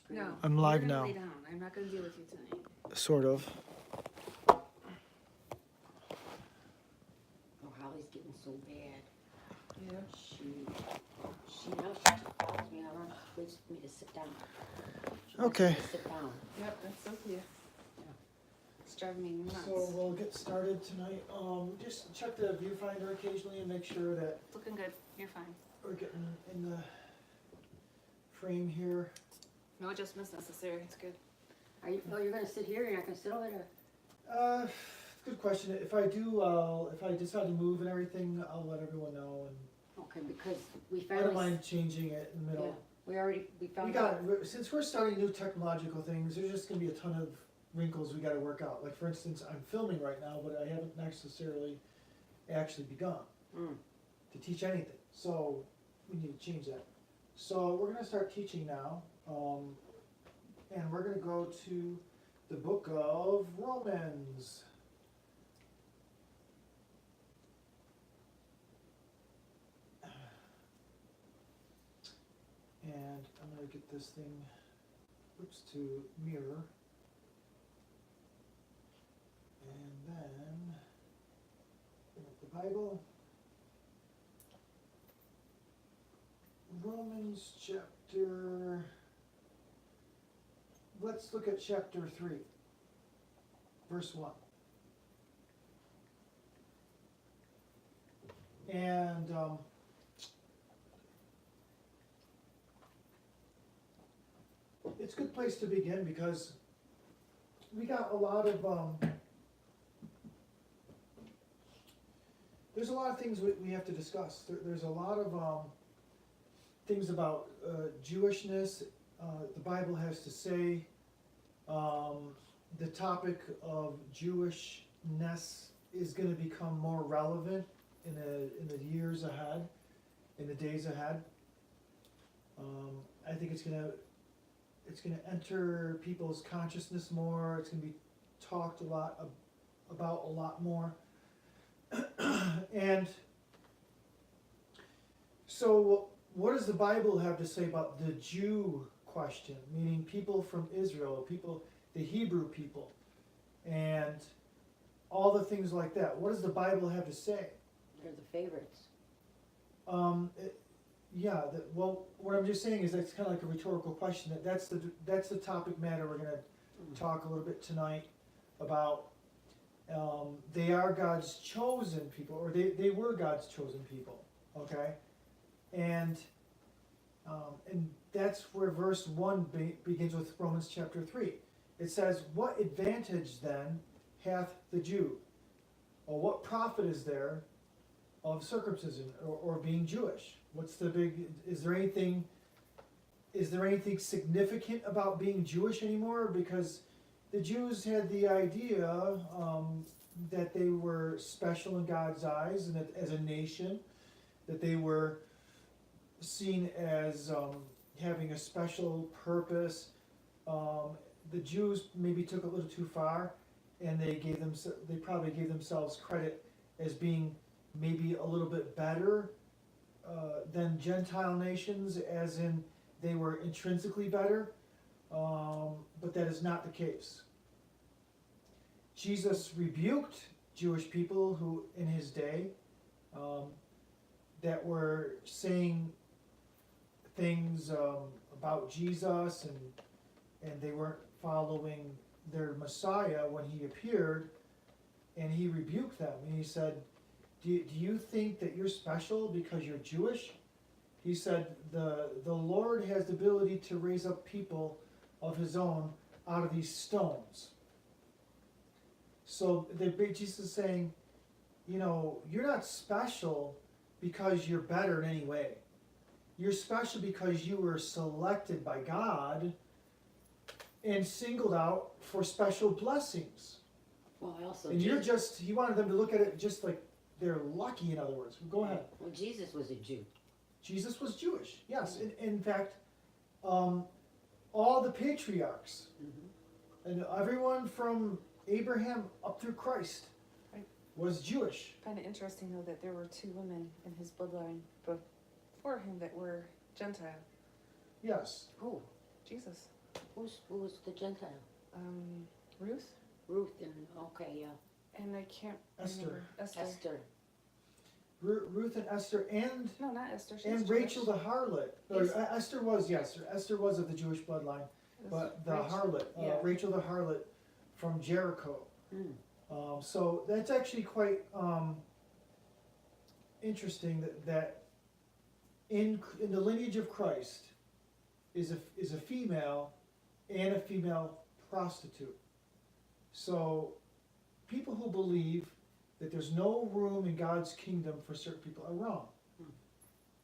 screen. No. I'm live you're gonna now. Lay down. I'm not gonna deal with you tonight. Sort of. Oh, Holly's getting so bad. Yeah. She now she calls me. I want waits for me to sit down. She wants Okay. me to sit down. Yep, that's so cute. It's driving me nuts. So we'll get started tonight. Just check the viewfinder occasionally and make sure that Looking good. You're fine. we're getting in the frame here. No adjustments necessary. It's good. Are you? Oh, you're gonna sit here. You're not gonna sit over there. Good question. If I decide to move and everything, I'll let everyone know. And Okay, because we I don't finally. mind changing it in the Yeah, middle. we found out. Since we're starting new technological things, there's just gonna be a ton of wrinkles we gotta work out. Like for instance, I'm filming right now, but I haven't necessarily actually begun to teach anything. So we need to change that. So we're gonna start teaching now. And we're gonna go to the book of Romans. And I'm gonna get this thing, to mirror. And then, bring up the Bible. Romans chapter, let's look at chapter 3, verse 1. And it's a good place to begin because we got a lot of, there's a lot of things we have to discuss. There's a lot of things about Jewishness the Bible has to say. The topic of Jewishness is going to become more relevant in the years ahead, in the days ahead. I think it's going to enter people's consciousness more. It's going to be talked about a lot more. And so what does the Bible have to say about the Jew question, meaning people from Israel, the Hebrew people, and all the things like that? What does the Bible have to say? They're the favorites. Well, what I'm just saying is that's kind of like a rhetorical question. That's the topic matter we're going to talk a little bit tonight about. They are God's chosen people, or they were God's chosen people, okay? And that's where verse 1 begins with Romans chapter 3. It says, "What advantage then hath the Jew? Or what profit is there of circumcision or being Jewish?" Is there anything significant about being Jewish anymore? Because the Jews had the idea that they were special in God's eyes, and that as a nation, that they were seen as having a special purpose. The Jews maybe took it a little too far, and they probably gave themselves credit as being maybe a little bit better than Gentile nations, as in they were intrinsically better, but that is not the case. Jesus rebuked Jewish people who, in his day, that were saying things about Jesus, and they weren't following their Messiah when he appeared, and he rebuked them, and he said, do you think that you're special because you're Jewish? He said, the Lord has the ability to raise up people of his own out of these stones. So Jesus is saying, you're not special because you're better in any way. You're special because you were selected by God and singled out for special blessings. Well, also. And he wanted them to look at it just like they're lucky, in other words. Go ahead. Well, Jesus was a Jew. Jesus was Jewish, yes. In fact, all the patriarchs, and everyone from Abraham up through Christ was Jewish. Kind of interesting, though, that there were 2 women in his bloodline before him that were Gentile. Yes. Who? Jesus. Who was the Gentile? Ruth, Ruth and, okay, yeah, and I can't Esther. remember. Esther. Ruth and Esther and No, not Esther. She's and Jewish. Rachel the harlot. Or, Yes. Esther was, yes, Esther was of the Jewish bloodline, It was but the Rachel. harlot, Yeah. Rachel the harlot from Jericho. Mm. So that's actually quite interesting that in the lineage of Christ is a female and a female prostitute. So people who believe that there's no room in God's kingdom for certain people are wrong. Hmm.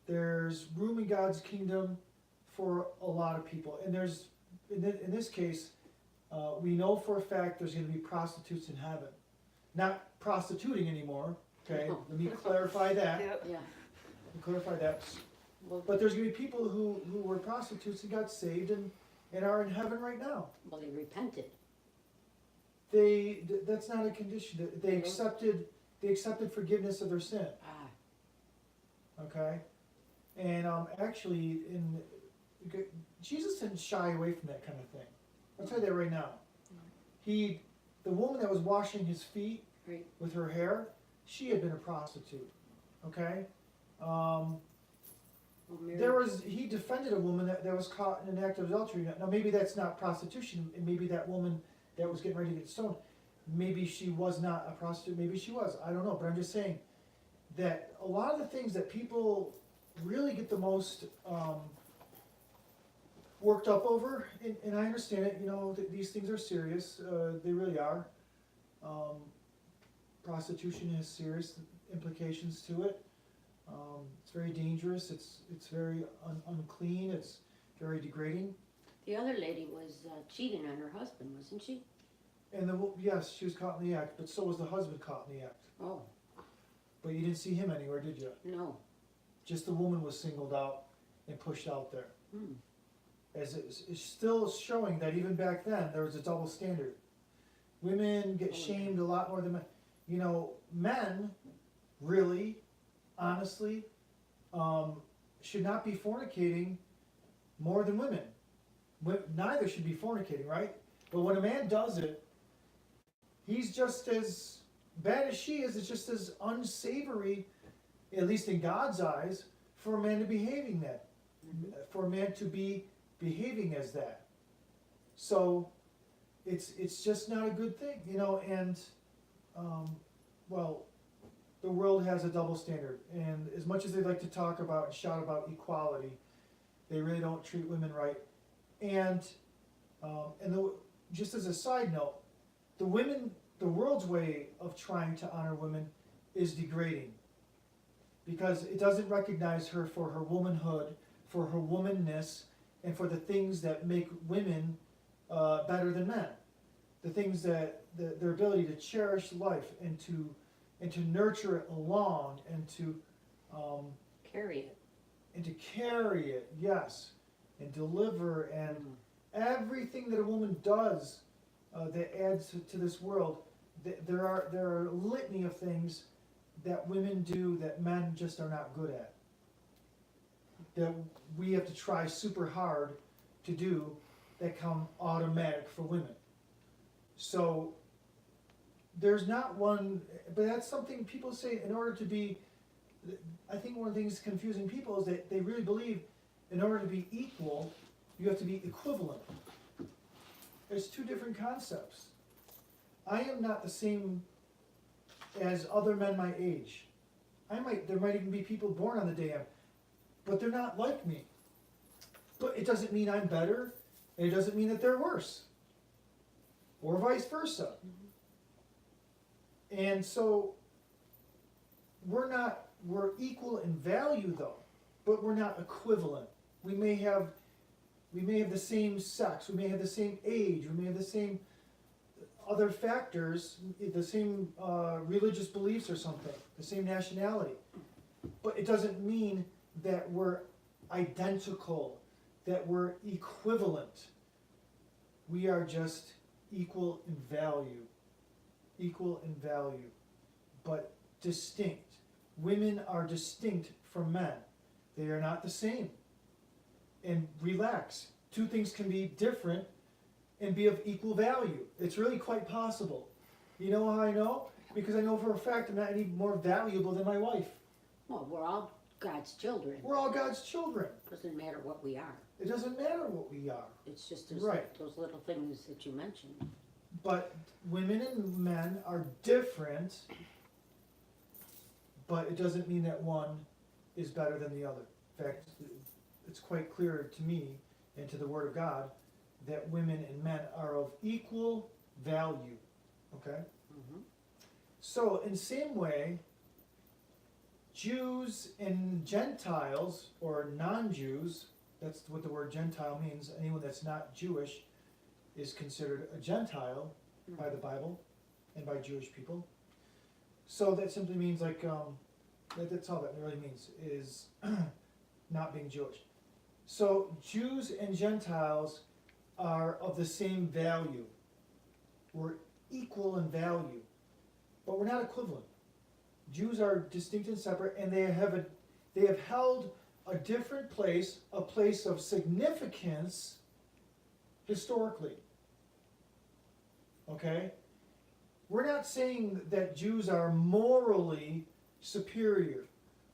There's room in God's kingdom for a lot of people, and there's in this case, we know for a fact there's going to be prostitutes in heaven, not prostituting anymore. Okay, No. let me clarify that. Yep. Yeah, Let me clarify that. well, But there's going to be people who were prostitutes and got saved and are in heaven right now. well, they repented. That's not a condition. They accepted forgiveness of their sin. Ah, Okay, and actually, Jesus didn't shy away from that kind of thing. I'll tell you that right now. The woman that was washing his feet right. with her hair, she had been a prostitute. Okay, Well, Mary, he defended a woman that was caught in an act of adultery. Now maybe that's not prostitution, and maybe that woman that was getting ready to get stoned, maybe she was not a prostitute, maybe she was, I don't know, but I'm just saying that a lot of the things that people really get the most worked up over, and I understand it, these things are serious, they really are. Prostitution has serious implications to it. It's very dangerous, it's very unclean, it's very degrading. the other lady was cheating on her husband, wasn't she? And yes, she was caught in the act, but so was the husband caught in the act. Oh, But you didn't see him anywhere, did you? no. Just the woman was singled out and pushed out there. Hmm. As it's still showing that even back then, there was a double standard. Women get Oh, yeah. shamed a lot more than men. Men, really, honestly, should not be fornicating more than women. Neither should be fornicating, right? But when a man does it, he's just as bad as she is. It's just as unsavory, at least in God's eyes, for a man to behaving that. For a man to be behaving as that. So it's just not a good thing, and well, the world has a double standard, and as much as they like to talk about and shout about equality, they really don't treat women right. And just as a side note, the world's way of trying to honor women is degrading, because it doesn't recognize her for her womanhood, for her womanness, and for the things that make women better than men. The things that their ability to cherish life and to nurture it along and to Carry it. carry it, yes, and deliver and everything that a woman does that adds to this world. There are a litany of things that women do that men just are not good at, that we have to try super hard to do, that come automatic for women. So there's not one, but that's something people say in order to be, I think one of the things confusing people is that they really believe in order to be equal, you have to be equivalent. There's two different concepts. I am not the same as other men my age. There might even be people born on the day I'm, but they're not like me. But it doesn't mean I'm better, and it doesn't mean that they're worse. Or vice versa. And so we're equal in value though, but we're not equivalent. We may have the same sex, we may have the same age, we may have the same other factors, the same religious beliefs or something, the same nationality. But it doesn't mean that we're identical, that we're equivalent. We are just equal in value, but distinct. Women are distinct from men. They are not the same. And relax. Two things can be different, and be of equal value. It's really quite possible. You know how I know? Because I know for a fact I'm not any more valuable than my wife. Well, we're all God's children. We're all God's children. Doesn't matter what we are. It doesn't matter what we are. It's just those, Right. those little things that you mentioned. But women and men are different, but it doesn't mean that one is better than the other. In fact, it's quite clear to me and to the Word of God that women and men are of equal value. Okay? Mm-hmm. So, in the same way, Jews and Gentiles, or non-Jews, that's what the word Gentile means, anyone that's not Jewish is considered a Gentile by the Bible and by Jewish people. So that simply means that's all that really means, is not being Jewish. So Jews and Gentiles are of the same value. We're equal in value, but we're not equivalent. Jews are distinct and separate, and they have held a different place, a place of significance historically. Okay? We're not saying that Jews are morally superior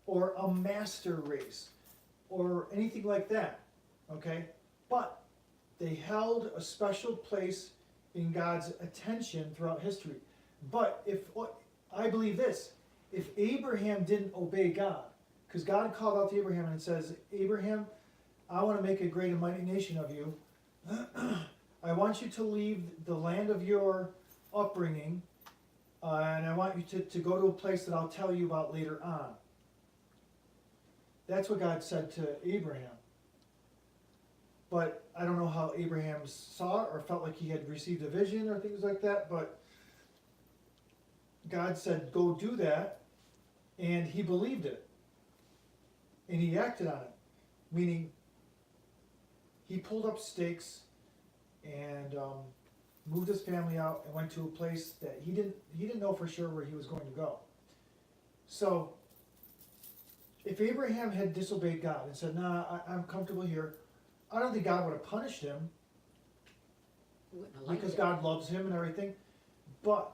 or a master race or anything like that. Okay? But they held a special place in God's attention throughout history. But I believe this, if Abraham didn't obey God, because God called out to Abraham and says, Abraham, I want to make a great and mighty nation of you. I want you to leave the land of your upbringing, and I want you to go to a place that I'll tell you about later on. That's what God said to Abraham. But I don't know how Abraham saw it or felt like he had received a vision or things like that, but God said, go do that, and he believed it. And he acted on it, meaning he pulled up stakes and moved his family out and went to a place that he didn't know for sure where he was going to go. So, if Abraham had disobeyed God and said, nah, I'm comfortable here, I don't think God would have punished him because God loves him and everything. But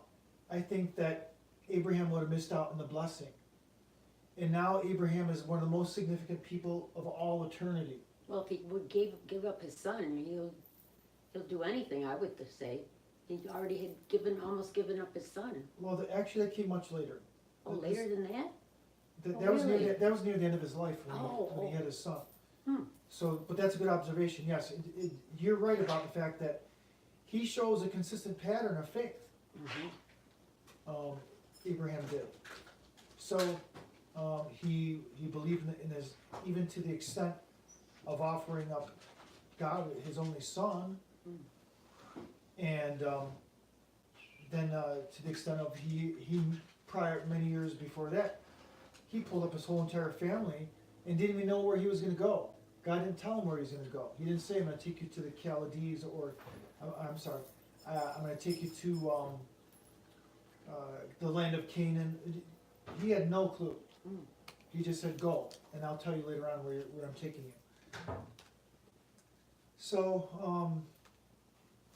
I think that Abraham would have missed out on the blessing. And now Abraham is one of the most significant people of all eternity. Well, if he would give up his son, he'll do anything, I would say. He already had almost given up his son. Well, actually, that came much later. Oh, later than that? That was near the end of his life when he had his son. Hmm. So, but that's a good observation. Yes, you're right about the fact that he shows a consistent pattern of faith. Mm-hmm. Abraham did. So he believed in his, even to the extent of offering up God his only son, and then to the extent of he prior many years before that, he pulled up his whole entire family and didn't even know where he was going to go. God didn't tell him where he was going to go. He didn't say, I'm going to take you to the Chaldees, or I'm sorry, I'm going to take you to the land of Canaan. He had no clue. He just said, go, and I'll tell you later on where I'm taking you. So,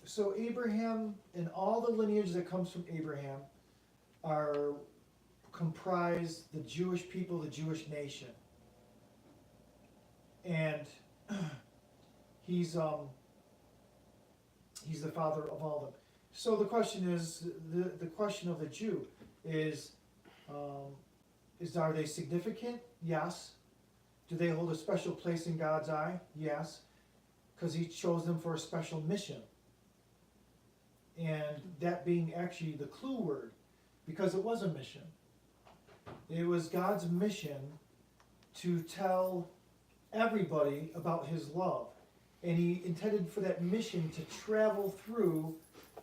so Abraham and all the lineage that comes from Abraham comprise the Jewish people, the Jewish nation. And he's the father of all of them. So the question is, the question of the Jew is are they significant? Yes. Do they hold a special place in God's eye? Yes. Because he chose them for a special mission. And that being actually the clue word, because it was a mission. It was God's mission to tell everybody about his love. And he intended for that mission to travel through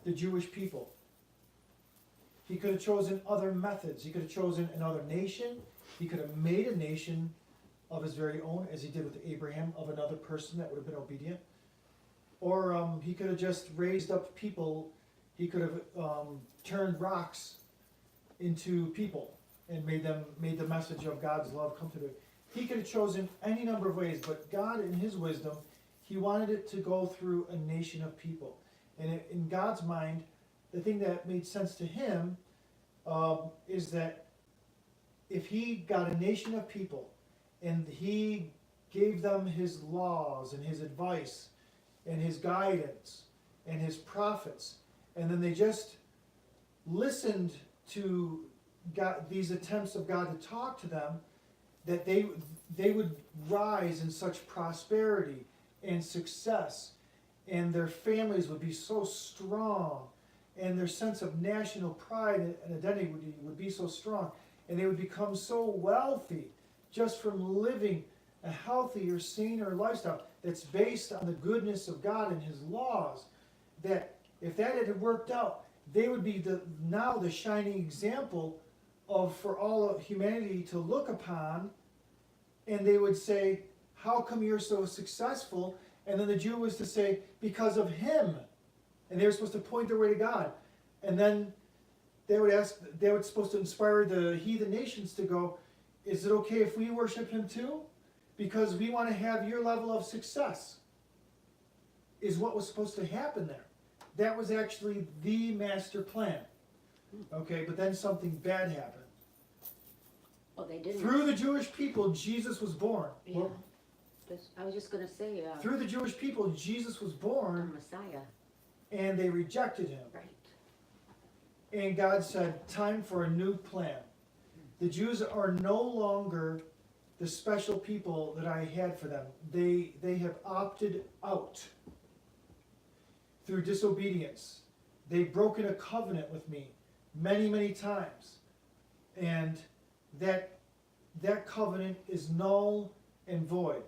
the Jewish people. He could have chosen other methods. He could have chosen another nation. He could have made a nation of his very own, as he did with Abraham, of another person that would have been obedient. Or he could have just raised up people. He could have turned rocks into people and made the message of God's love come to them. He could have chosen any number of ways, but God, in his wisdom, he wanted it to go through a nation of people. And in God's mind, the thing that made sense to him is that if he got a nation of people and he gave them his laws and his advice and his guidance and his prophets, and then they just listened to God, these attempts of God to talk to them, that they would rise in such prosperity and success, and their families would be so strong, and their sense of national pride and identity would be so strong, and they would become so wealthy just from living a healthier, saner lifestyle that's based on the goodness of God and his laws, that if that had worked out, they would be now the shining example for all of humanity to look upon, and they would say, how come you're so successful? And then the Jew was to say, because of him. And they were supposed to point their way to God. And then they were supposed to inspire the heathen nations to go, is it okay if we worship him too? Because we want to have your level of success, is what was supposed to happen there. That was actually the master plan. Okay, but then something bad happened. Well, they didn't. Through the Jewish people, Jesus was born. Yeah. I was just going to say, Through the Jewish people, Jesus was the born, Messiah. and they rejected him. Right. And God said, time for a new plan. The Jews are no longer the special people that I had for them. They have opted out through disobedience. They've broken a covenant with me many, many times. And that covenant is null and void.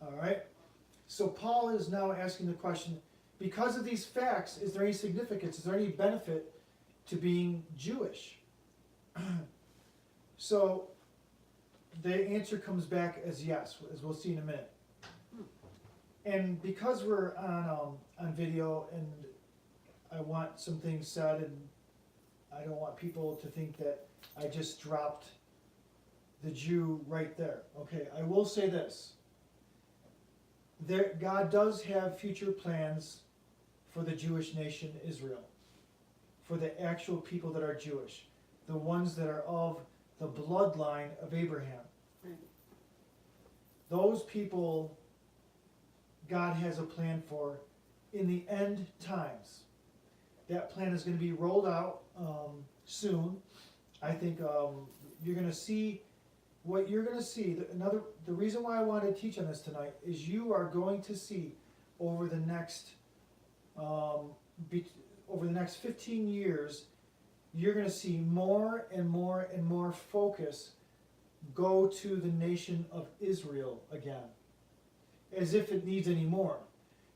All right? So Paul is now asking the question, because of these facts, is there any significance? Is there any benefit to being Jewish? So the answer comes back as yes, as we'll see in a minute. And because we're on video and I want some things said, and I don't want people to think that I just dropped the Jew right there. Okay, I will say this. God does have future plans for the Jewish nation Israel, for the actual people that are Jewish, the ones that are of the bloodline of Abraham. Right. Those people God has a plan for in the end times. That plan is going to be rolled out soon. I think you're going to see what you're going to see. The reason why I wanted to teach on this tonight is you are going to see over the next 15 years, you're going to see more and more and more focus go to the nation of Israel again, as if it needs any more.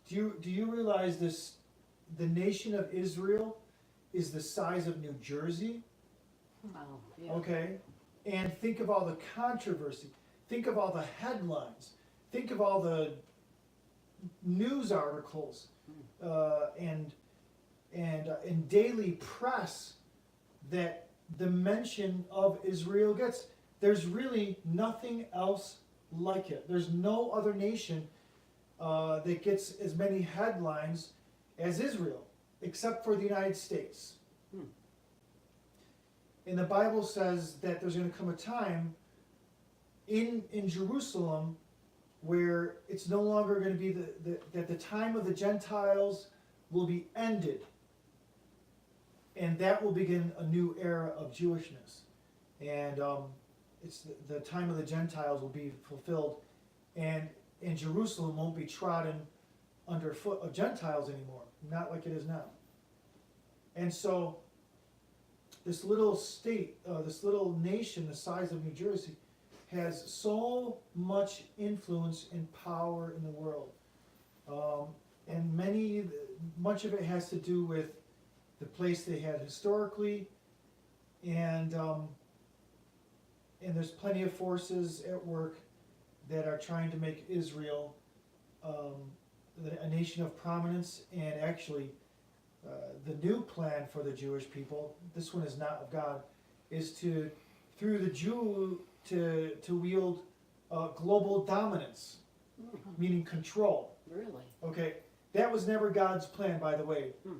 Do you realize this? The nation of Israel is the size of New Jersey. Wow. Yeah. Okay, and think of all the controversy. Think of all the headlines. Think of all the news articles and daily press that the mention of Israel gets. There's really nothing else like it. There's no other nation that gets as many headlines as Israel, except for the United States. And the Bible says that there's going to come a time in Jerusalem where it's no longer going to be that the time of the Gentiles will be ended, and that will begin a new era of Jewishness. And it's the time of the Gentiles will be fulfilled, and Jerusalem won't be trodden underfoot of Gentiles anymore, not like it is now. And so this little state, this little nation the size of New Jersey, has so much influence and power in the world. And much of it has to do with the place they had historically, and there's plenty of forces at work that are trying to make Israel a nation of prominence. And actually, the new plan for the Jewish people, this one is not of God, is through the Jew to wield global dominance, meaning control. Really? Okay, That was never God's plan, by the way. Hmm.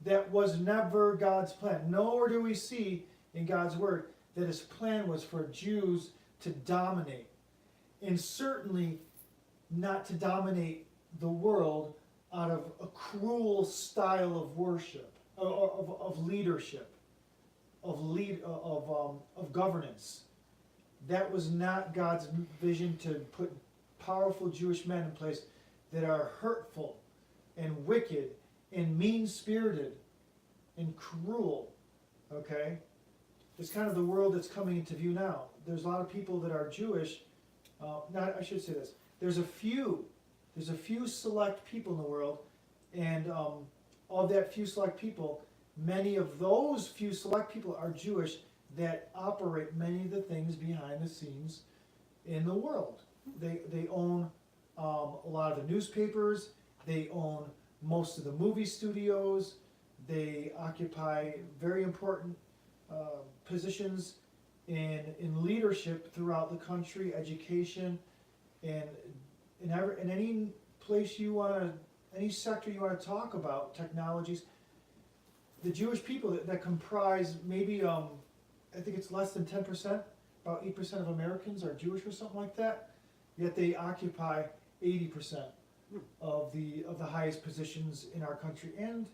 That was never God's plan. Nor do we see in God's word that his plan was for Jews to dominate. And certainly not to dominate the world out of a cruel style of worship, of leadership, of governance. That was not God's vision, to put powerful Jewish men in place that are hurtful and wicked and mean-spirited and cruel. Okay? It's kind of the world that's coming into view now. There's a lot of people that are Jewish. I should say this. There's a few select people in the world, and of that few select people, many of those few select people are Jewish that operate many of the things behind the scenes in the world. They own a lot of the newspapers. They own most of the movie studios. They occupy very important positions in leadership throughout the country, education, and in any place you want to, any sector you want to talk about, technologies. The Jewish people that comprise maybe, I think it's less than 10%, about 8% of Americans are Jewish or something like that, yet they occupy 80% of the highest positions in our country and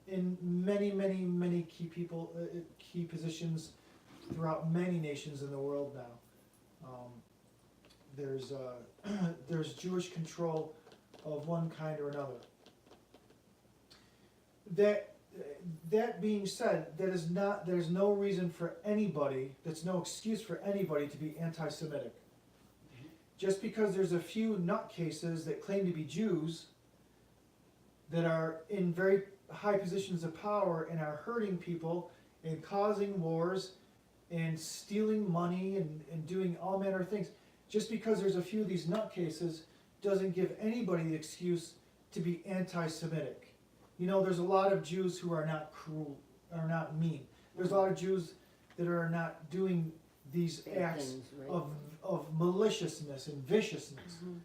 in many key positions throughout many nations in the world now. There's Jewish control of one kind or another. That being said, there's no reason for anybody, that's no excuse for anybody to be anti-Semitic. Just because there's a few nutcases that claim to be Jews that are in very high positions of power and are hurting people and causing wars and stealing money and doing all manner of things, just because there's a few of these nutcases doesn't give anybody the excuse to be anti-Semitic. You know, there's a lot of Jews who are not cruel, are not mean. There's a lot of Jews that are not doing these acts things, right? of maliciousness and viciousness. Mhm.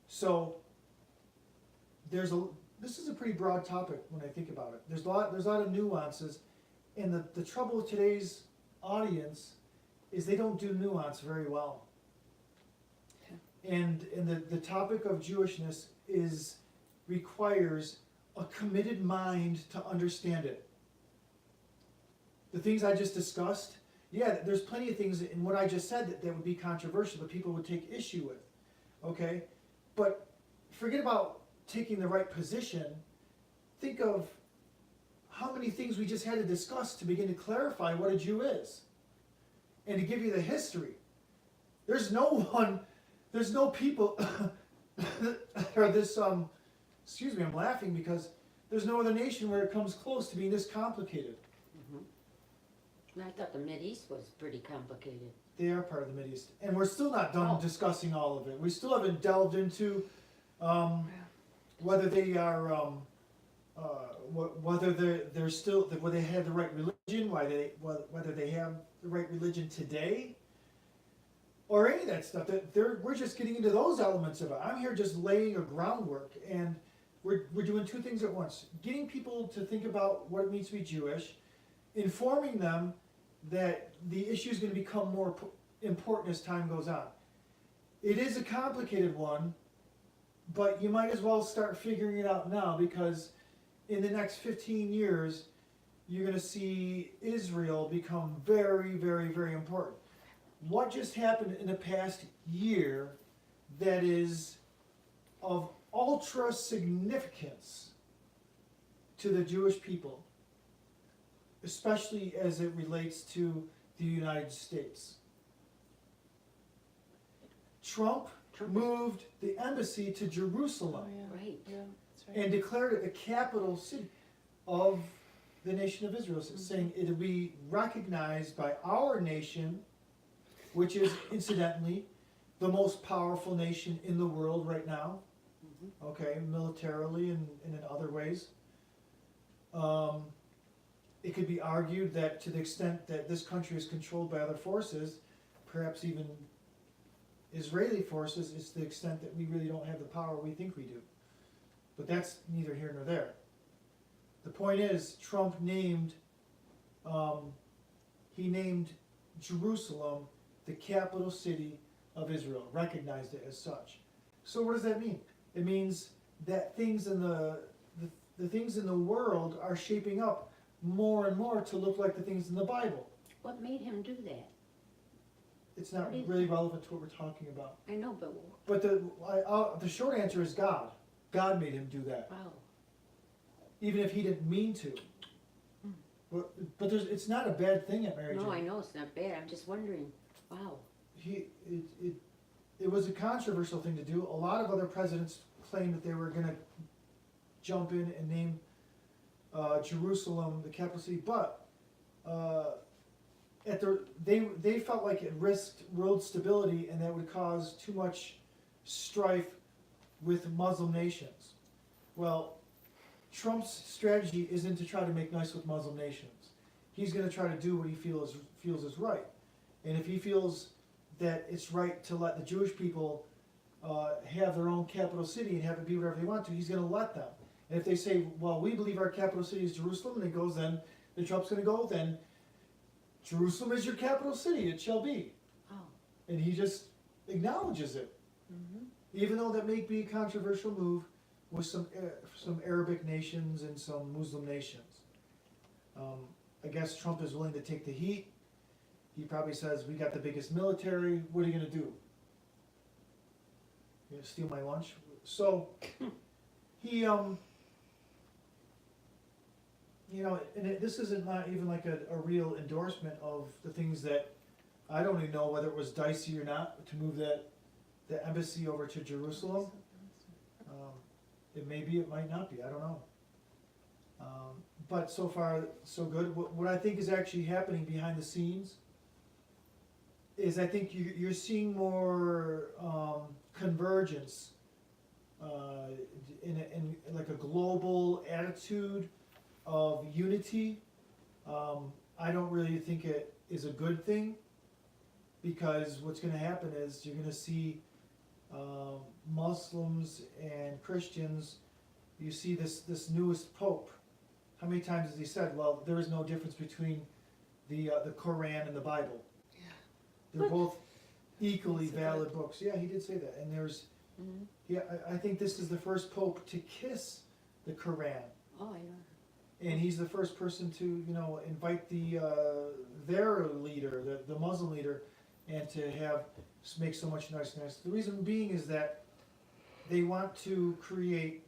So this is a pretty broad topic when I think about it. There's a lot of nuances, and the trouble with today's audience is they don't do nuance very well. And the topic of Jewishness requires a committed mind to understand it. The things I just discussed, yeah, there's plenty of things in what I just said that would be controversial, that people would take issue with, okay? But forget about taking the right position. Think of how many things we just had to discuss to begin to clarify what a Jew is and to give you the history. There's no people or this, excuse me, I'm laughing because there's no other nation where it comes close to being this complicated. And I thought the Mideast was pretty complicated. They are part of the Mideast. And we're still not done discussing all of it. We still haven't delved into whether they are, whether they have the right religion, whether they have the right religion today, or any of that stuff. We're just getting into those elements of it. I'm here just laying a groundwork, and we're doing two things at once. Getting people to think about what it means to be Jewish, informing them that the issue is going to become more important as time goes on. It is a complicated one, but you might as well start figuring it out now, because in the next 15 years, you're going to see Israel become very, very, very important. What just happened in the past year that is of ultra significance to the Jewish people, especially as it relates to the United States? Trump moved the embassy to Jerusalem Right. Yeah, that's right. and declared it the capital city of the nation of Israel, saying it'll be recognized by our nation, which is incidentally the most powerful nation in the world right now, okay, militarily and in other ways. It could be argued that to the extent that this country is controlled by other forces, perhaps even Israeli forces, is the extent that we really don't have the power we think we do. But that's neither here nor there. The point is, Trump named, he named Jerusalem the capital city of Israel, recognized it as such. So what does that mean? It means that things in the things in the world are shaping up more and more to look like the things in the Bible. What made him do that? It's not What is really it? relevant to what we're talking about. I know, but But the short answer is God. God made him do that, wow. even if he didn't mean to. But it's not a bad thing at Mary No, Jane. I know it's not bad. I'm just wondering. Wow. It was a controversial thing to do. A lot of other presidents claimed that they were going to jump in and name Jerusalem the capital city, but they felt like it risked world stability and that would cause too much strife with Muslim nations. Well, Trump's strategy isn't to try to make nice with Muslim nations. He's going to try to do what he feels is right. And if he feels that it's right to let the Jewish people have their own capital city and have it be whatever they want to, he's going to let them. And if they say, well, we believe our capital city is Jerusalem, and it goes then Trump's going to go, then Jerusalem is your capital city, it shall be. Oh. And he just acknowledges it. Mm-hmm. Even though that may be a controversial move with some Arabic nations and some Muslim nations. I guess Trump is willing to take the heat. He probably says, we got the biggest military, what are you going to do? You gonna steal my lunch? So, he, this isn't not even like a real endorsement of the things that, I don't even know whether it was dicey or not to move the embassy over to Jerusalem. It may be, it might not be, I don't know. But so far, so good. What I think is actually happening behind the scenes is I think you're seeing more convergence in like a global attitude of unity. I don't really think it is a good thing, because what's going to happen is you're going to see Muslims and Christians. You see this newest pope. How many times has he said, well, there is no difference between the Quran and the Bible? Yeah. They're What? both equally He said valid books. Yeah, he did say that. And there's, Mm-hmm. yeah, I think this is the first pope to kiss the Quran. Oh, yeah. And he's the first person to, invite their leader, the Muslim leader, and to make so much niceness. The reason being is that they want to create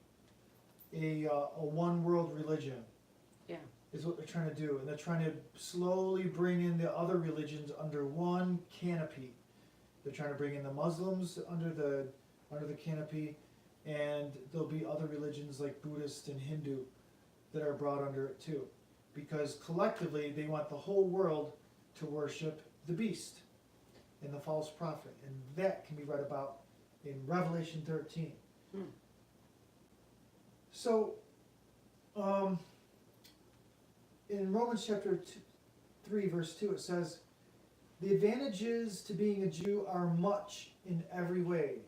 a one world religion. Yeah. Is what they're trying to do, and they're trying to slowly bring in the other religions under one canopy. They're trying to bring in the Muslims under the canopy, and there'll be other religions like Buddhist and Hindu that are brought under it too, because collectively they want the whole world to worship the beast and the false prophet, and that can be read about in Revelation 13. Hmm. So, in Romans chapter 3, verse 2, it says, the advantages to being a Jew are much in every way,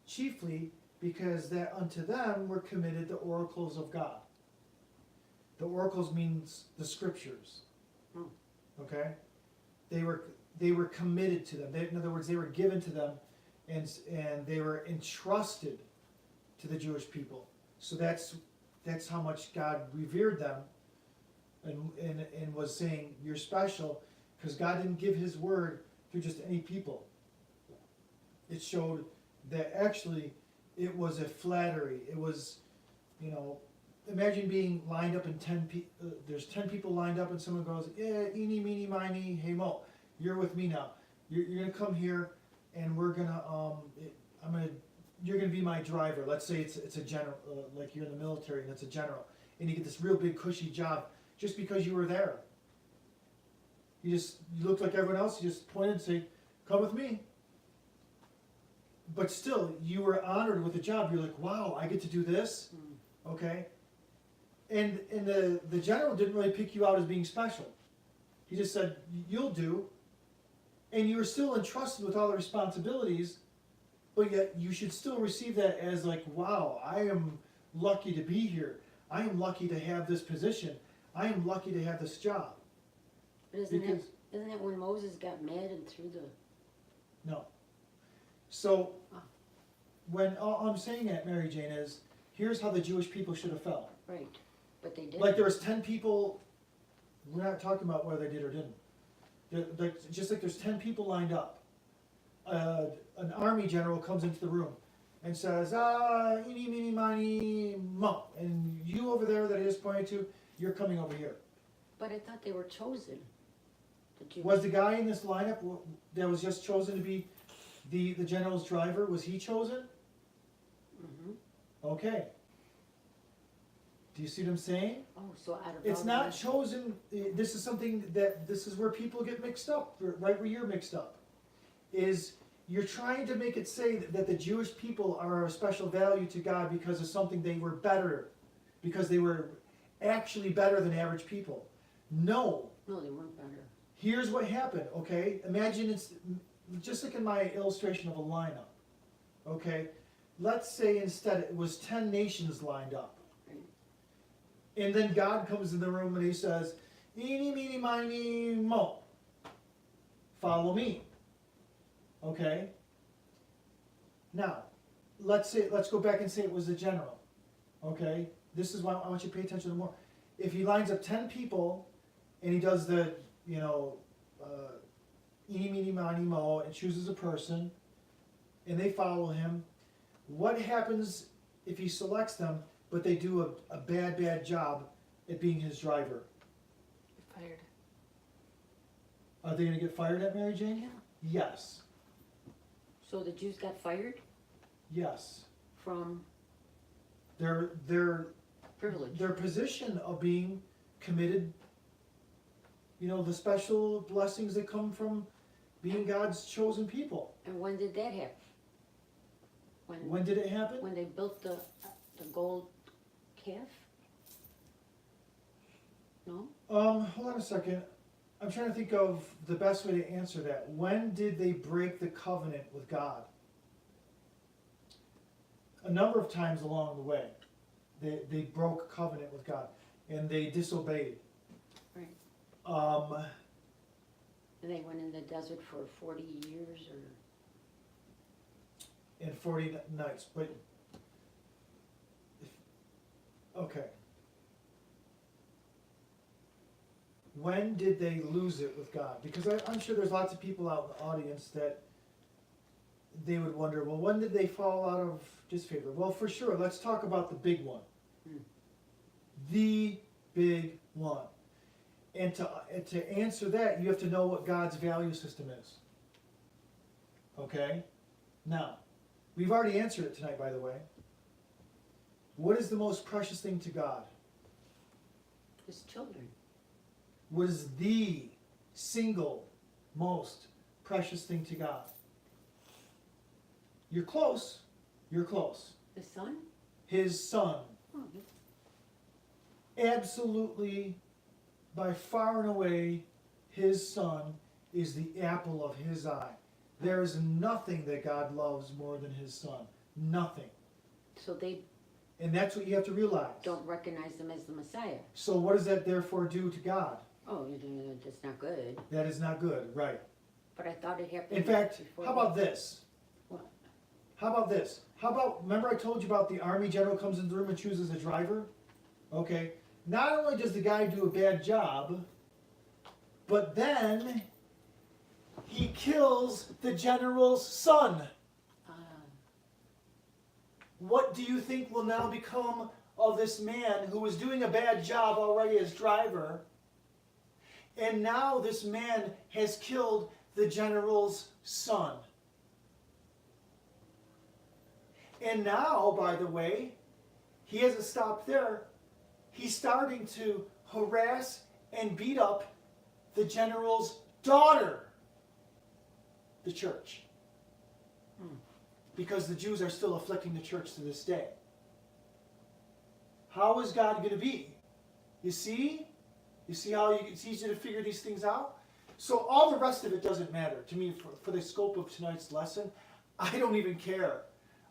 chiefly because that unto them were committed the oracles of God. The oracles means the scriptures. Hmm. Okay? They were committed to them. In other words, they were given to them, and they were entrusted to the Jewish people. So that's how much God revered them, and was saying, you're special, because God didn't give his word through just any people. It showed that actually it was a flattery. It was, imagine being lined up in 10 people. There's 10 people lined up, and someone goes, yeah, eeny, meeny, miny, hey, mo, you're with me now. You're going to come here, and we're going to, you're going to be my driver. Let's say it's a general, like you're in the military, and it's a general, and you get this real big cushy job just because you were there. You looked like everyone else. You just pointed and say, come with me. But still, you were honored with the job. You're like, wow, I get to do this? Okay? And the general didn't really pick you out as being special. He just said, you'll do. And you were still entrusted with all the responsibilities, but yet you should still receive that as like, wow, I am lucky to be here. I am lucky to have this position. I am lucky to have this job. But isn't that when Moses got mad and threw the? No. So, when all I'm saying that, Mary Jane, is here's how the Jewish people should have felt. Right, but they didn't. Like there was 10 people, we're not talking about whether they did or didn't. Just like there's 10 people lined up. An army general comes into the room and says, eeny, meeny, miny, mo. And you over there that I just pointed to, you're coming over here. But I thought they were chosen. The Jews. Was the guy in this lineup that was just chosen to be the general's driver, was he chosen? Mm-hmm. Okay. Do you see what I'm saying? Oh, so out of It's all not the- chosen, this is something this is where people get mixed up, right where you're mixed up. Is you're trying to make it say that the Jewish people are of special value to God because of something they were better, because they were actually better than average people. No. No, they weren't better. Here's what happened, okay? Imagine it's just like in my illustration of a lineup, okay? Let's say instead it was 10 nations lined up. Right. And then God comes in the room and he says, eeny, meeny, miny, mo. Follow me. Okay? Now, let's go back and say it was the general. Okay? This is why I want you to pay attention to more. If he lines up 10 people and he does the, eeny, meeny, miny, mo, and chooses a person, and they follow him, what happens if he selects them, but they do a bad job at being his driver? Fired. Are they going to get fired at Mary Jane? Yeah. Yes. So the Jews got fired Yes. from Their privilege. their position of being committed, the special blessings that come from being God's chosen people. And when did that happen? When did it happen? When they built the gold calf? No? Hold on a second. I'm trying to think of the best way to answer that. When did they break the covenant with God? A number of times along the way. They broke covenant with God and they disobeyed. Right. And they went in the desert for 40 years or? And 40 nights, but okay. When did they lose it with God? Because I'm sure there's lots of people out in the audience that they would wonder, well, when did they fall out of disfavor? Well, for sure, let's talk about the big one. The big one. And to answer that, you have to know what God's value system is. Okay? Now, we've already answered it tonight, by the way. What is the most precious thing to God? His children. What is the single most precious thing to God? You're close. You're close. The son? His son. Oh, Absolutely, by far and away, his son is the apple of his eye. There is nothing that God loves more than his son. Nothing. so they And that's what you have to realize. don't recognize him as the Messiah. So what does that therefore do to God? Oh, that's not good. That is not good, right? But I thought it happened In fact, before how about this? What? How about this? How about, remember I told you about the army general comes in the room and chooses a driver? Okay. Not only does the guy do a bad job, but then he kills the general's son. What do you think will now become of this man who was doing a bad job already as driver? And now this man has killed the general's son. And now, by the way, he hasn't stopped there. He's starting to harass and beat up the general's daughter, the church. Because the Jews are still afflicting the church to this day. How is God going to be? You see? You see how it's easy to figure these things out? So all the rest of it doesn't matter to me for the scope of tonight's lesson. I don't even care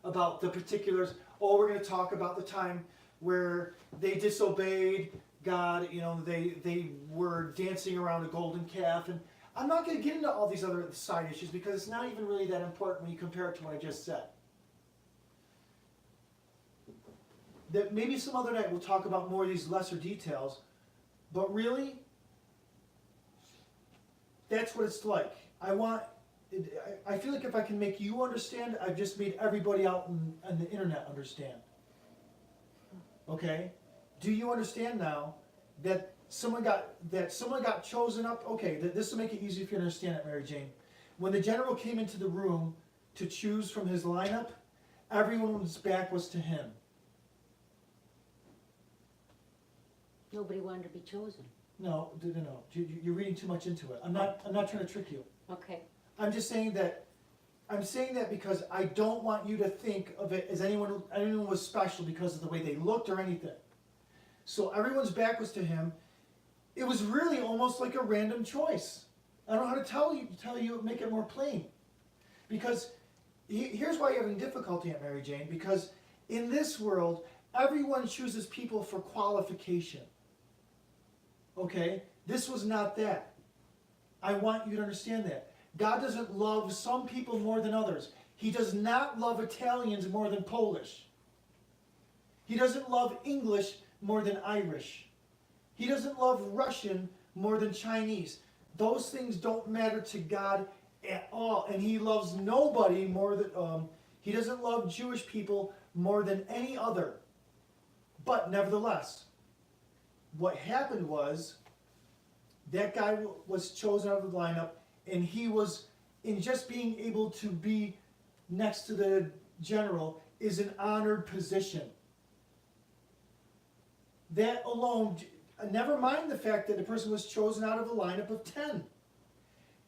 about the particulars. oh, we're going to talk about the time where they disobeyed God, they were dancing around a golden calf. And I'm not going to get into all these other side issues because it's not even really that important when you compare it to what I just said. That maybe some other night we'll talk about more of these lesser details, but really, that's what it's like. I feel like if I can make you understand, I've just made everybody out on the internet understand. Okay? Do you understand now that someone got chosen up? Okay, this will make it easy for you to understand it, Mary Jane. When the general came into the room to choose from his lineup, everyone's back was to him. Nobody wanted to be chosen. No. You're reading too much into it. I'm not trying to trick you. Okay. I'm just saying that. I'm saying that because I don't want you to think of it as anyone was special because of the way they looked or anything. So everyone's back was to him. It was really almost like a random choice. I don't know how to tell you, make it more plain. Because here's why you're having difficulty, Aunt Mary Jane. Because in this world, everyone chooses people for qualification. Okay? This was not that. I want you to understand that. God doesn't love some people more than others. He does not love Italians more than Polish. He doesn't love English more than Irish. He doesn't love Russian more than Chinese. Those things don't matter to God at all. And he loves nobody more than, he doesn't love Jewish people more than any other. But nevertheless, what happened was, that guy was chosen out of the lineup, and he was, in just being able to be next to the general, is an honored position. That alone, never mind the fact that the person was chosen out of a lineup of 10.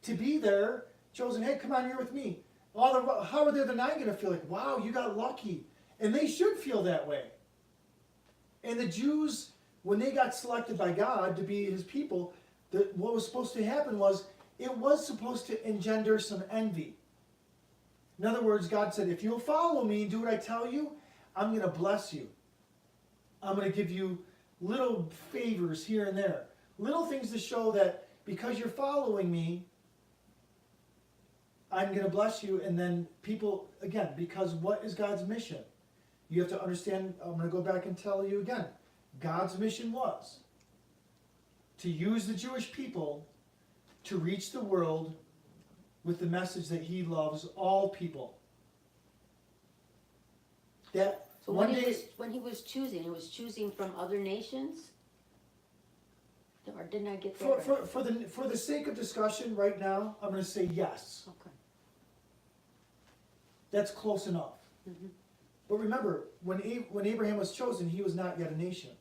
To be there, chosen, hey, come on, you're with me. How are the other 9 going to feel like, wow, you got lucky? And they should feel that way. And the Jews, when they got selected by God to be his people, what was supposed to happen was, it was supposed to engender some envy. In other words, God said, if you'll follow me and do what I tell you, I'm going to bless you. I'm going to give you little favors here and there. Little things to show that because you're following me, I'm going to bless you. And then people, again, because what is God's mission? You have to understand, I'm going to go back and tell you again. God's mission was to use the Jewish people to reach the world with the message that he loves all people. That So one when day, he was choosing from other nations? Or didn't I get that right? for the sake of discussion right now, I'm going to say yes. Okay. That's close enough. Mm-hmm. But remember, when Abraham was chosen, he was not yet a nation.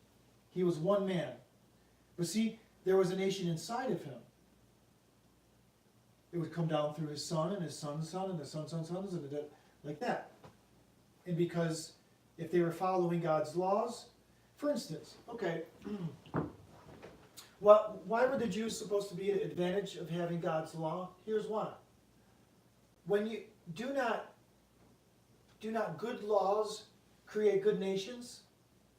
He was one man. But see, there was a nation inside of him. It would come down through his son and his son's son and his son's son's sons and like that. And because if they were following God's laws, for instance, okay, why were the Jews supposed to be an advantage of having God's law? Here's why. When you do not good laws create good nations?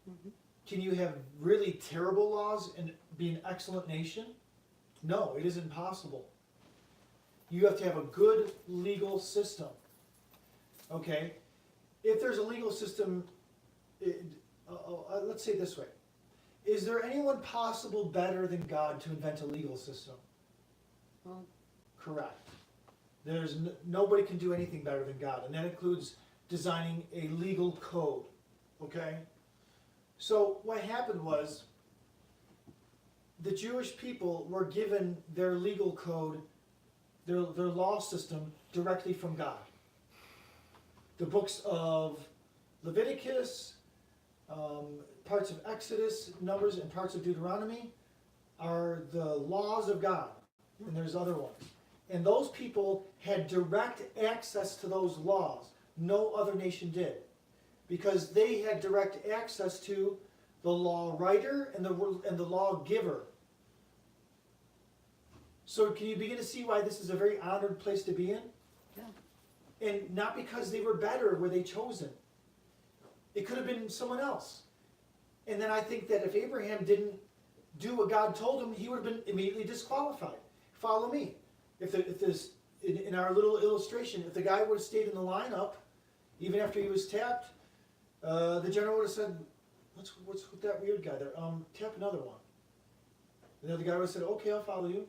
Mm-hmm. Can you have really terrible laws and be an excellent nation? No, it isn't possible. You have to have a good legal system. Okay? If there's a legal system, let's say it this way. Is there anyone possible better than God to invent a legal system? Well, correct. Nobody can do anything better than God, and that includes designing a legal code. Okay? So what happened was, the Jewish people were given their legal code, their law system, directly from God. The books of Leviticus, parts of Exodus, Numbers, and parts of Deuteronomy are the laws of God. And there's other ones. And those people had direct access to those laws. No other nation did. Because they had direct access to the law writer and the law giver. So can you begin to see why this is a very honored place to be in? yeah. And not because they were better were they chosen. It could have been someone else. And then I think that if Abraham didn't do what God told him, he would have been immediately disqualified. Follow me. If this, in our little illustration, if the guy would have stayed in the lineup, even after he was tapped, the general would have said, what's with that weird guy there? Tap another one. And the other guy would have said, okay, I'll follow you.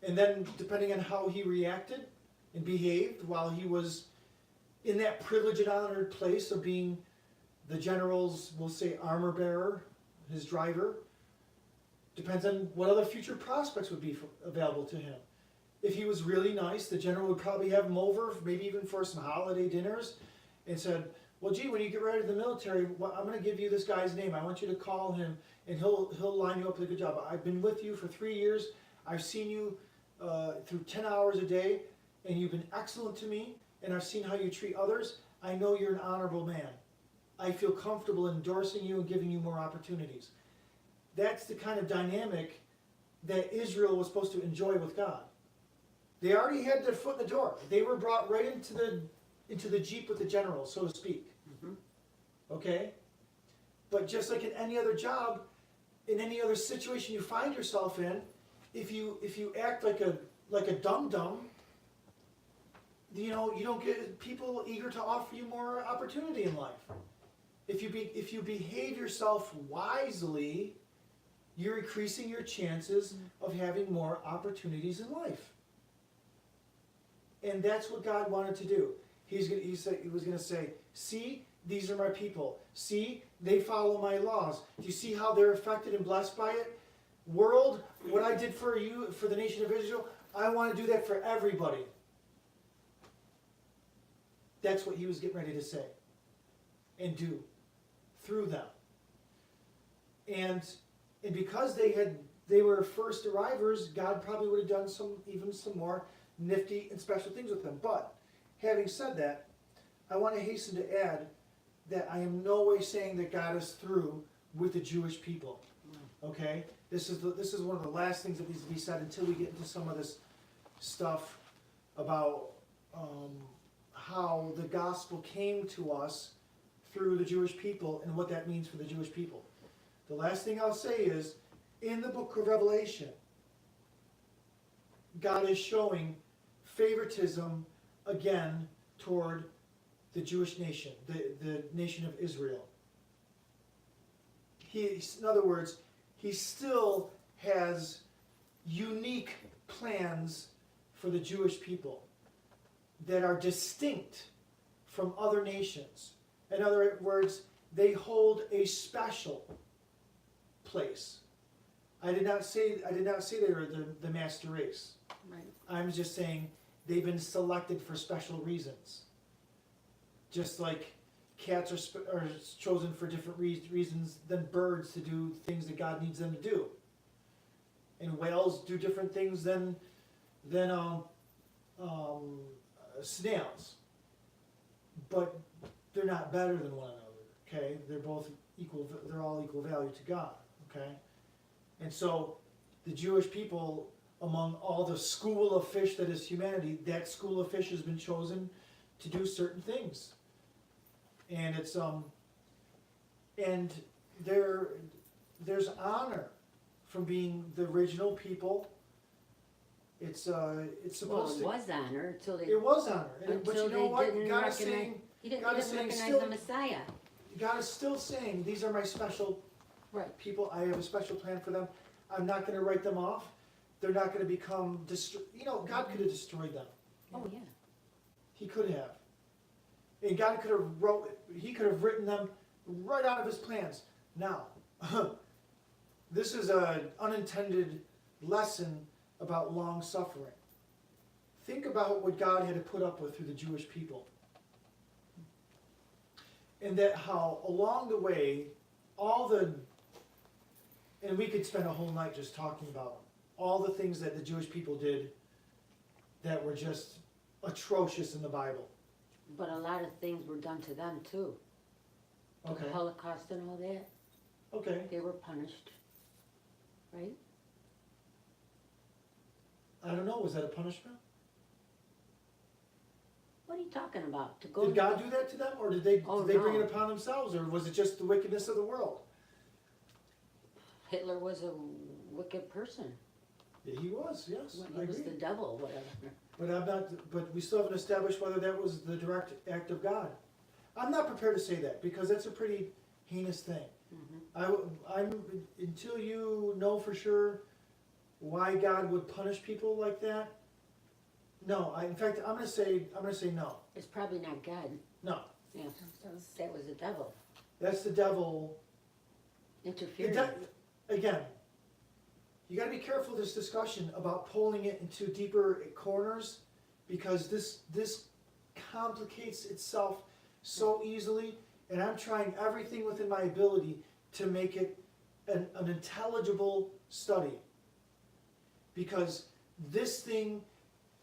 And then, depending on how he reacted and behaved while he was in that privileged and honored place of being the general's, we'll say, armor bearer, his driver, depends on what other future prospects would be available to him. If he was really nice, the general would probably have him over, maybe even for some holiday dinners, and said, well, gee, when you get ready to the military, I'm going to give you this guy's name. I want you to call him, and he'll line you up with a good job. I've been with you for 3 years. I've seen you through 10 hours a day, and you've been excellent to me, and I've seen how you treat others. I know you're an honorable man. I feel comfortable endorsing you and giving you more opportunities. That's the kind of dynamic that Israel was supposed to enjoy with God. They already had their foot in the door. They were brought right into the jeep with the general, so to speak. Mm-hmm. Okay? But just like in any other job, in any other situation you find yourself in, if you act like a dum-dum, you don't get people eager to offer you more opportunity in life. If you behave yourself wisely, you're increasing your chances of having more opportunities in life. And that's what God wanted to do. He was going to say, see, these are my people. See, they follow my laws. Do you see how they're affected and blessed by it? World, what I did for you, for the nation of Israel, I want to do that for everybody. That's what he was getting ready to say and do through them. And because they were first arrivers, God probably would have done some more nifty and special things with them. But having said that, I want to hasten to add that I am no way saying that God is through with the Jewish people. Okay? This is one of the last things that needs to be said until we get into some of this stuff about how the gospel came to us through the Jewish people and what that means for the Jewish people. The last thing I'll say is, in the book of Revelation, God is showing favoritism again toward the Jewish nation, the nation of Israel. In other words, he still has unique plans for the Jewish people that are distinct from other nations. In other words, they hold a special place. I did not say they were the master race. Right. I'm just saying they've been selected for special reasons. Just like cats are chosen for different reasons than birds to do things that God needs them to do. And whales do different things than snails. But they're not better than one another, okay? They're both equal, they're all equal value to God, okay? And so the Jewish people, among all the school of fish that is humanity, that school of fish has been chosen to do certain things. And it's and there's honor from being the original people. It's supposed to. Well, it was honor until they. It was honor, but you know what? Didn't God is saying. He didn't God even is saying recognize still. the Messiah. God is still saying, these are my special Right. people. I have a special plan for them. I'm not going to write them off. They're not going to become God could have destroyed them. Oh yeah. He could have. And God could have written them right out of his plans. Now, this is an unintended lesson about long suffering. Think about what God had to put up with through the Jewish people. And that how along the way, and we could spend a whole night just talking about all the things that the Jewish people did that were just atrocious in the Bible. But a lot of things were done to them too. Okay. The Holocaust and all that. Okay. They were punished. Right? I don't know, was that a punishment? What are you talking about? To go Did to God do that to them, or did they Oh, bring no. it upon themselves, or was it just the wickedness of the world? Hitler was a wicked person. Yeah, he was, yes, He I was agree. the devil, whatever. But I'm not. But we still haven't established whether that was the direct act of God. I'm not prepared to say that because that's a pretty heinous thing. I'm until you know for sure why God would punish people like that. No, in fact, I'm gonna say no. It's probably not God. No, Yeah, that was the devil that's the devil. The interfering. Again, you got to be careful this discussion about pulling it into deeper corners, because this complicates itself so easily, and I'm trying everything within my ability to make it an intelligible study, because this thing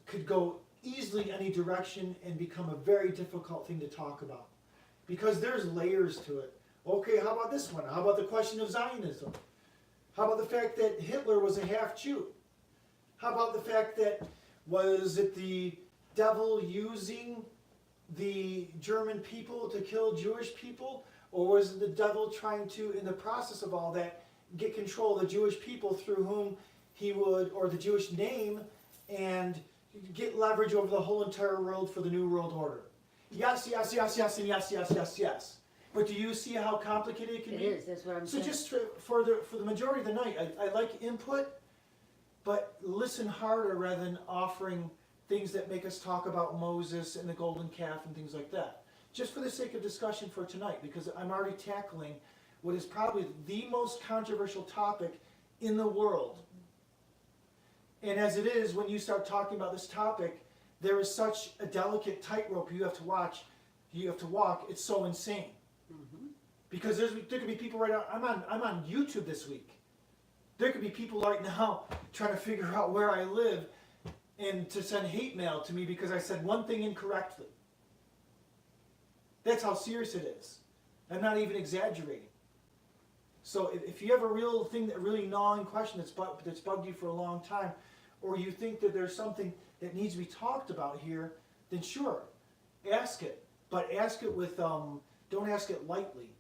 could go easily any direction and become a very difficult thing to talk about, because there's layers to it. Okay, how about this one? How about the question of Zionism? How about the fact that Hitler was a half Jew? How about the fact that, was it the devil using the German people to kill Jewish people? Or was it the devil trying to, in the process of all that, get control of the Jewish people through whom he would, or the Jewish name, and get leverage over the whole entire world for the New World Order? Yes, yes, yes, yes, and yes, yes, yes, yes. But do you see how complicated it can be? It is, that's what I'm So saying. just for the majority of the night, I like input, but listen harder rather than offering things that make us talk about Moses and the golden calf and things like that. Just for the sake of discussion for tonight, because I'm already tackling what is probably the most controversial topic in the world. And as it is, when you start talking about this topic, there is such a delicate tightrope you have to walk, it's so insane. Because there could be people right now, I'm on YouTube this week. There could be people right now trying to figure out where I live and to send hate mail to me because I said one thing incorrectly. That's how serious it is. I'm not even exaggerating. So if you have a real thing, that really gnawing question that's bugged you for a long time, or you think that there's something that needs to be talked about here, then sure, ask it. But ask it with, don't ask it lightly.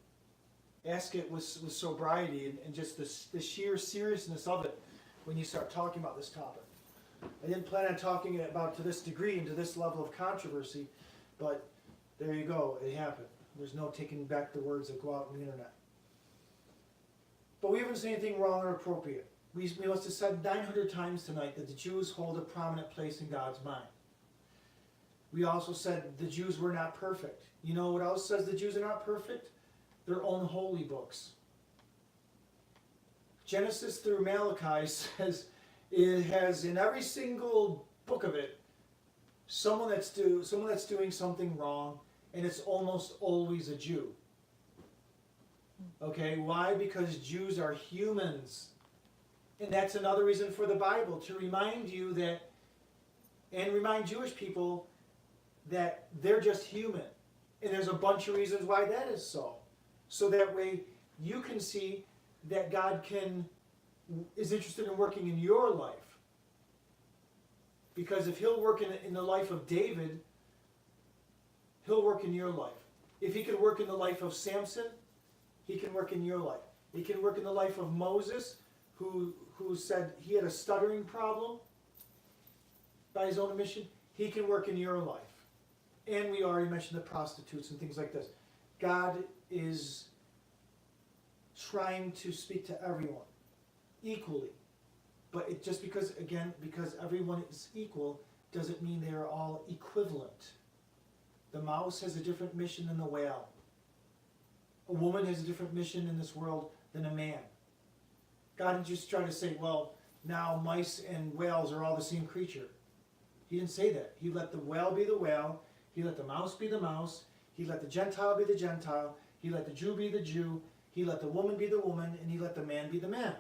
Ask it with sobriety and just the sheer seriousness of it when you start talking about this topic. I didn't plan on talking about to this degree and to this level of controversy, but there you go, it happened. There's no taking back the words that go out on the internet. But we haven't said anything wrong or appropriate. We must have said 900 times tonight that the Jews hold a prominent place in God's mind. We also said the Jews were not perfect. You know what else says the Jews are not perfect? Their own holy books. Genesis through Malachi says it has in every single book of it someone that's doing something wrong, and it's almost always a Jew. Okay, why? Because Jews are humans. And that's another reason for the Bible, to remind you that, and remind Jewish people that they're just human. And there's a bunch of reasons why that is so. So that way you can see that God is interested in working in your life. Because if he'll work in the life of David, he'll work in your life. If he can work in the life of Samson, he can work in your life. He can work in the life of Moses, who said he had a stuttering problem by his own admission. He can work in your life. And we already mentioned the prostitutes and things like this. God is trying to speak to everyone equally. But just because everyone is equal doesn't mean they are all equivalent. The mouse has a different mission than the whale. A woman has a different mission in this world than a man. God didn't just try to say, well, now mice and whales are all the same creature. He didn't say that. He let the whale be the whale. He let the mouse be the mouse. He let the Gentile be the Gentile. He let the Jew be the Jew. He let the woman be the woman. And he let the man be the man.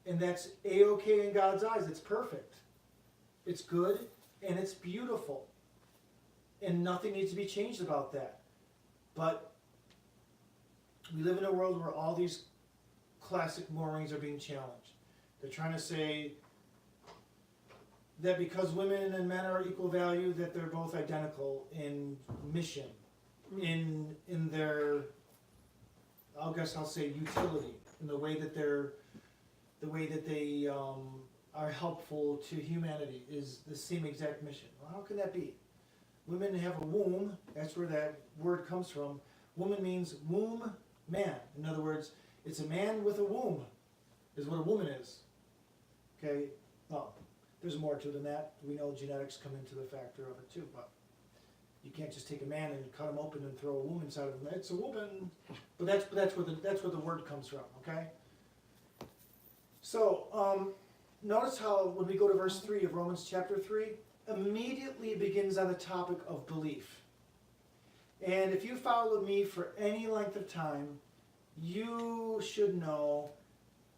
And that's A-okay in God's eyes. It's perfect. It's good and it's beautiful. And nothing needs to be changed about that. But we live in a world where all these classic moorings are being challenged. They're trying to say that because women and men are equal value, that they're both identical in mission, in their, I'll say utility, in the way that they are helpful to humanity is the same exact mission. Well, how can that be? Women have a womb, that's where that word comes from. Woman means womb man. In other words, it's a man with a womb, is what a woman is. Okay, well, there's more to it than that. We know genetics come into the factor of it too, but you can't just take a man and cut him open and throw a womb inside of him. It's a woman, but that's where the word comes from. Okay. So notice how when we go to verse 3 of Romans chapter 3, immediately begins on the topic of belief. And if you followed me for any length of time, you should know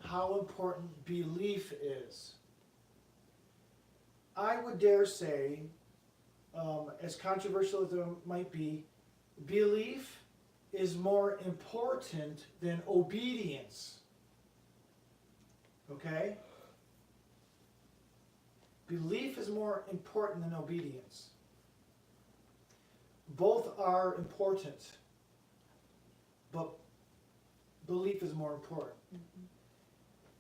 how important belief is. I would dare say, as controversial as it might be, belief is more important than obedience. Okay? Belief is more important than obedience. Both are important, but belief is more important. Mm-hmm.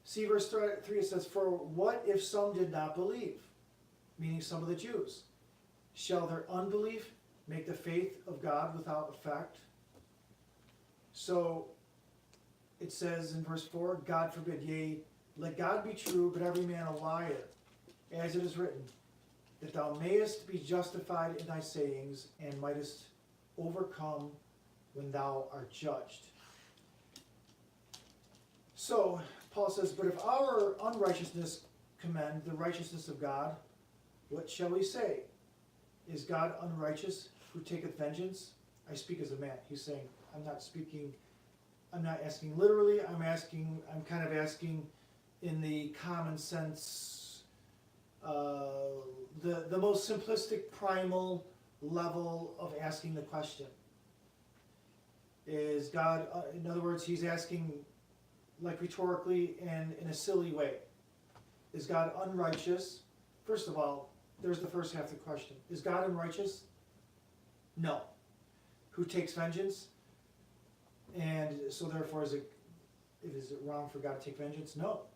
See verse 3, it says, "For what if some did not believe?" Meaning some of the Jews. "Shall their unbelief make the faith of God without effect?" So it says in verse 4, "God forbid, yea, let God be true, but every man a liar, as it is written, that thou mayest be justified in thy sayings, and mightest overcome when thou art judged." So Paul says, "But if our unrighteousness commend the righteousness of God, what shall we say? Is God unrighteous who taketh vengeance?" I speak as a man. He's saying, I'm not asking literally, I'm kind of asking in the common sense, the most simplistic, primal level of asking the question. Is God, in other words, he's asking like rhetorically and in a silly way. Is God unrighteous? First of all, there's the first half of the question. Is God unrighteous? No. Who takes vengeance? And so therefore, is it wrong for God to take vengeance? No.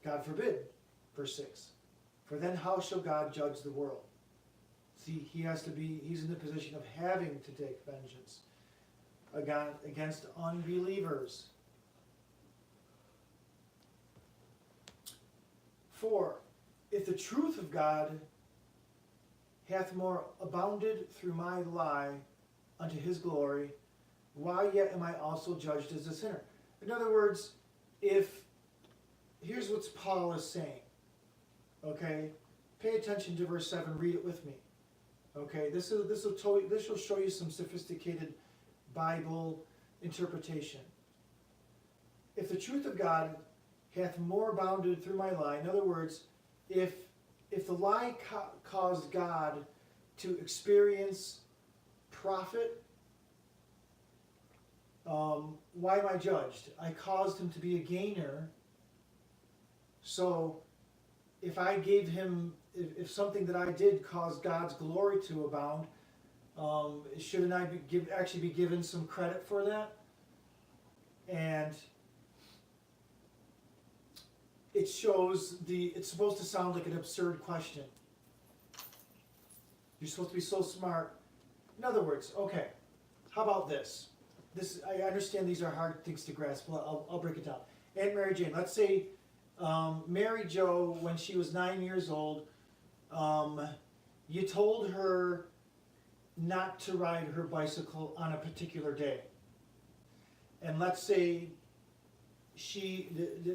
God forbid, verse 6. "For then how shall God judge the world?" See, he's in the position of having to take vengeance against unbelievers. 4. "If the truth of God hath more abounded through my lie unto his glory, why yet am I also judged as a sinner?" In other words, here's what Paul is saying. Okay? Pay attention to verse 7, read it with me. Okay? This will show you some sophisticated Bible interpretation. "If the truth of God hath more abounded through my lie," in other words, if the lie caused God to experience profit, why am I judged? I caused him to be a gainer. So if I gave him, if something that I did caused God's glory to abound, shouldn't I actually be given some credit for that? And it shows it's supposed to sound like an absurd question. You're supposed to be so smart. In other words, okay, how about this? I understand these are hard things to grasp. I'll break it down. Aunt Mary Jane, let's say Mary Jo, when she was 9 years old, you told her not to ride her bicycle on a particular day. And let's say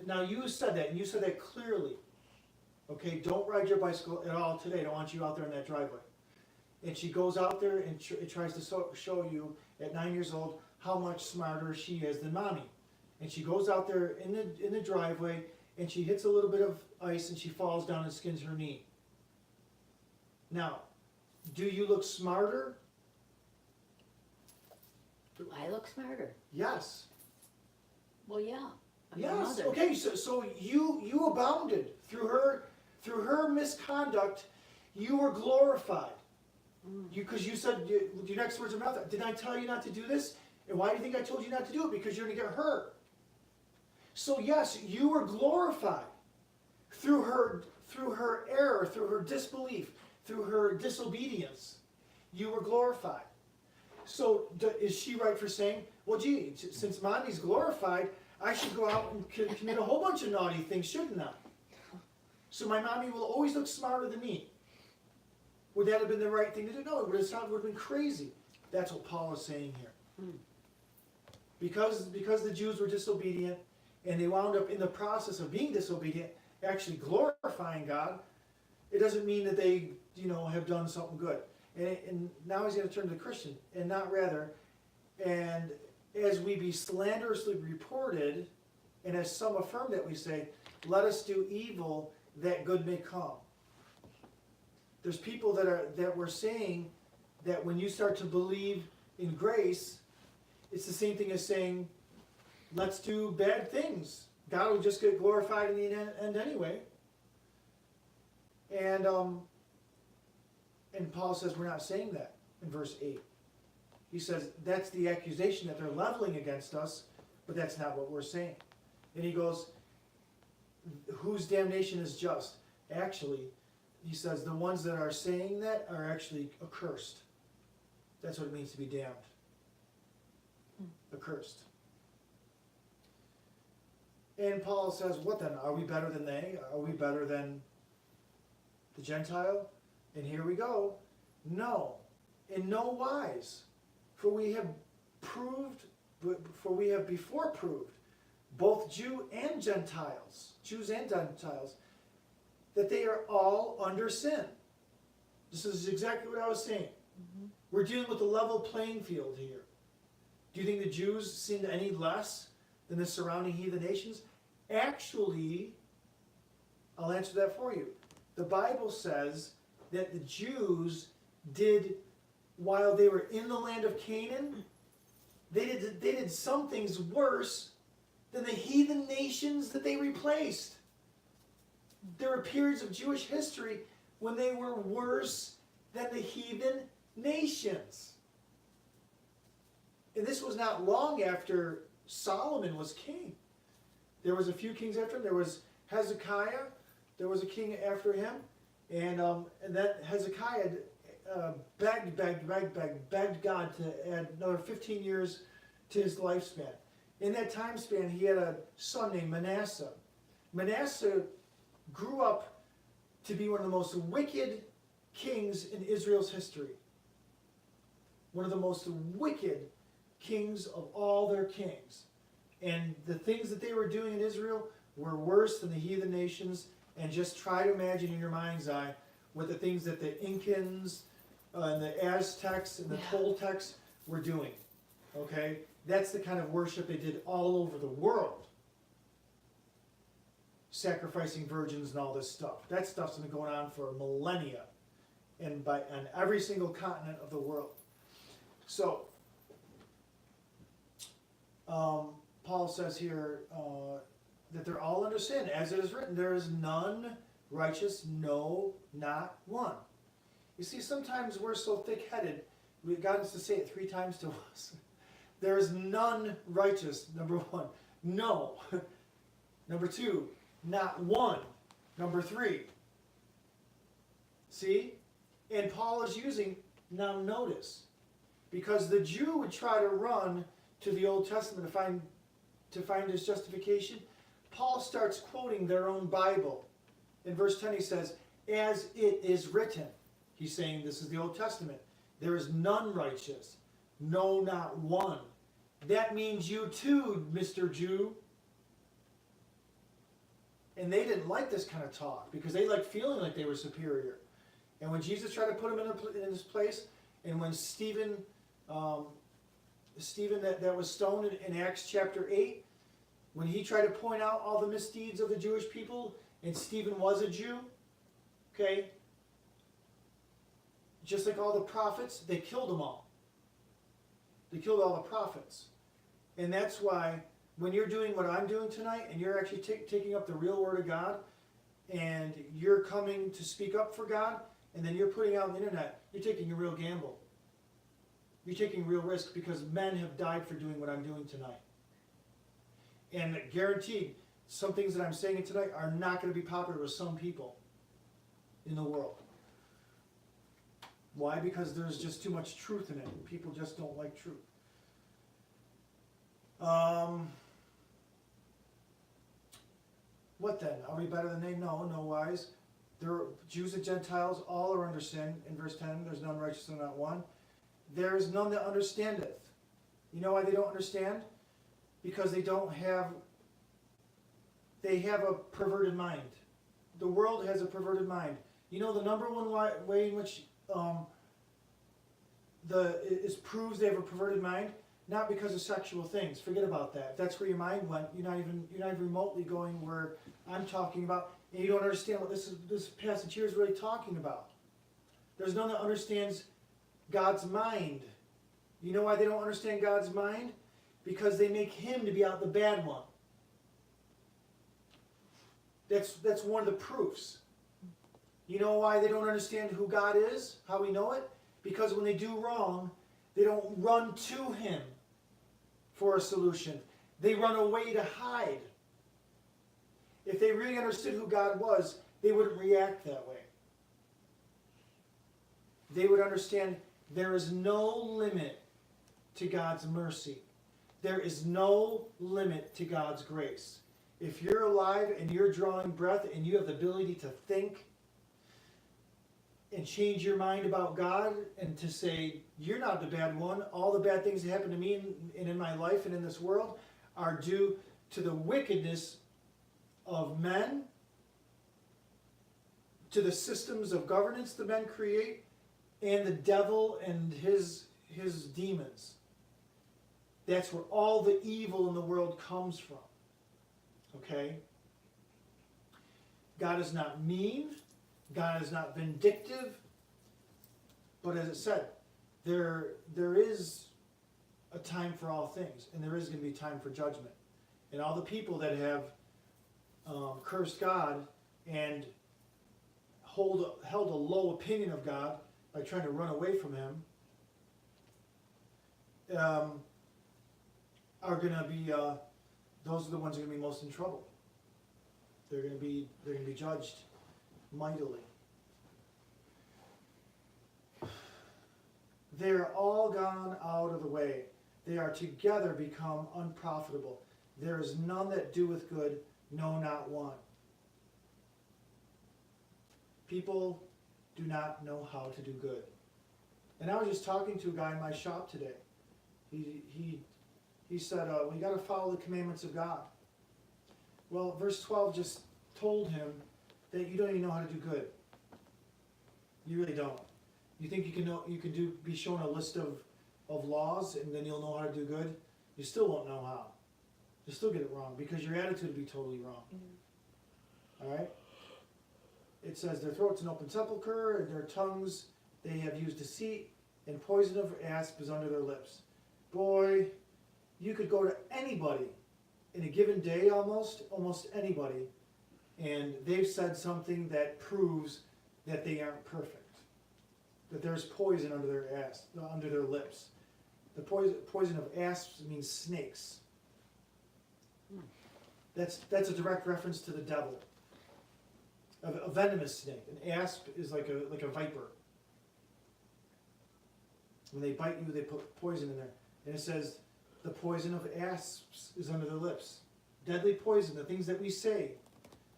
now you said that, and you said that clearly. Okay, don't ride your bicycle at all today. I don't want you out there in that driveway. And she goes out there and tries to show you at 9 years old how much smarter she is than mommy. And she goes out there in the driveway and she hits a little bit of ice and she falls down and skins her knee. Now, do you look smarter? Do I look smarter? Yes. Well, yeah. I'm your Yes. mother. Okay. So you abounded through her through her misconduct, you were glorified. Because you said, your next words are mouth, did I tell you not to do this? And why do you think I told you not to do it? Because you're going to get hurt. So yes, you were glorified through her error, through her disbelief, through her disobedience. You were glorified. So is she right for saying, well, gee, since Mommy's glorified, I should go out and commit a whole bunch of naughty things, shouldn't I? So my mommy will always look smarter than me. Would that have been the right thing to do? No, it would have been crazy. That's what Paul is saying here. Because the Jews were disobedient, and they wound up in the process of being disobedient, actually glorifying God, it doesn't mean that they, have done something good. And now he's going to turn to the Christian, and not rather. And as we be slanderously reported, and as some affirm that we say, let us do evil that good may come. There's people that were saying that when you start to believe in grace, it's the same thing as saying, let's do bad things. God will just get glorified in the end anyway. And Paul says we're not saying that in verse 8. He says that's the accusation that they're leveling against us, but that's not what we're saying. And he goes, whose damnation is just? Actually, he says the ones that are saying that are actually accursed. That's what it means to be damned. Accursed. And Paul says, what then? Are we better than they? Are we better than the Gentile? And here we go. No, in no wise. For we have before proved, both Jews and Gentiles, that they are all under sin. This is exactly what I was saying. We're dealing with a level playing field here. Do you think the Jews sinned any less than the surrounding heathen nations? Actually, I'll answer that for you. The Bible says that the Jews did, while they were in the land of Canaan, they did some things worse than the heathen nations that they replaced. There were periods of Jewish history when they were worse than the heathen nations. And this was not long after Solomon was king. There was a few kings after him. There was Hezekiah. There was a king after him. And that Hezekiah begged God to add another 15 years to his lifespan. In that time span, he had a son named Manasseh. Manasseh grew up to be one of the most wicked kings in Israel's history. One of the most wicked kings of all their kings. And the things that they were doing in Israel were worse than the heathen nations. And just try to imagine in your mind's eye what the things that the Incans and the Aztecs and the Toltecs were doing. Okay? That's the kind of worship they did all over the world. Sacrificing virgins and all this stuff. That stuff's been going on for millennia. And on every single continent of the world. So, Paul says here that they're all under sin. As it is written, there is none righteous, no, not one. You see, sometimes we're so thick-headed, God has to say it 3 times to us. There is none righteous, number 1. No. Number 2, not one. Number 3. See? And Paul is using, now notice, because the Jew would try to run to the Old Testament to find his justification. Paul starts quoting their own Bible. In verse 10 he says, as it is written. He's saying this is the Old Testament. There is none righteous. No, not one. That means you too, Mr. Jew. And they didn't like this kind of talk because they liked feeling like they were superior. And when Jesus tried to put him in his place, and when Stephen that was stoned in Acts chapter 8, when he tried to point out all the misdeeds of the Jewish people, and Stephen was a Jew, okay, just like all the prophets, they killed them all. They killed all the prophets. And that's why when you're doing what I'm doing tonight, and you're actually taking up the real Word of God, and you're coming to speak up for God, and then you're putting out on the internet, you're taking a real gamble. You're taking real risk, because men have died for doing what I'm doing tonight. And guaranteed, some things that I'm saying tonight are not going to be popular with some people in the world. Why? Because there's just too much truth in it. People just don't like truth. What then? Are we better than they? No, no wise. There are Jews and Gentiles, all are under sin. In verse 10, there's none righteous, not one. There is none that understandeth. You know why they don't understand? Because they have a perverted mind. The world has a perverted mind. You know the number one way in which proves they have a perverted mind? Not because of sexual things. Forget about that. If that's where your mind went, you're not even remotely going where I'm talking about, and you don't understand what this passage here is really talking about. There's none that understands God's mind. You know why they don't understand God's mind? Because they make him to be out the bad one. That's one of the proofs. You know why they don't understand who God is? How we know it? Because when they do wrong, they don't run to him for a solution. They run away to hide. If they really understood who God was, they wouldn't react that way. They would understand there is no limit to God's mercy. There is no limit to God's grace. If you're alive and you're drawing breath and you have the ability to think and change your mind about God and to say, you're not the bad one. All the bad things that happen to me and in my life and in this world are due to the wickedness of men, to the systems of governance that men create, and the devil and his demons. That's where all the evil in the world comes from. Okay? God is not mean. God is not vindictive. But as it said, there is a time for all things, and there is going to be time for judgment. And all the people that have cursed God and held a low opinion of God by trying to run away from him are going to be those are the ones who are going to be most in trouble. They're going to be judged mightily. They're all gone out of the way. They are together become unprofitable. There is none that doeth good, no, not one. People do not know how to do good. And I was just talking to a guy in my shop today. He said, well, you got to follow the commandments of God. Well, verse 12 just told him that you don't even know how to do good. You really don't. You think you can be shown a list of laws and then you'll know how to do good? You still won't know how. You'll still get it wrong because your attitude will be totally wrong. All right? It says their throat's an open sepulcher, and their tongues they have used deceit, and poison of asp is under their lips. Boy, you could go to anybody in a given day, almost anybody, and they've said something that proves that they aren't perfect. That there's poison under their lips. The poison of asps means snakes. That's a direct reference to the devil. A venomous snake. An asp is like a viper. When they bite you, they put poison in there. And it says, the poison of asps is under their lips. Deadly poison, the things that we say,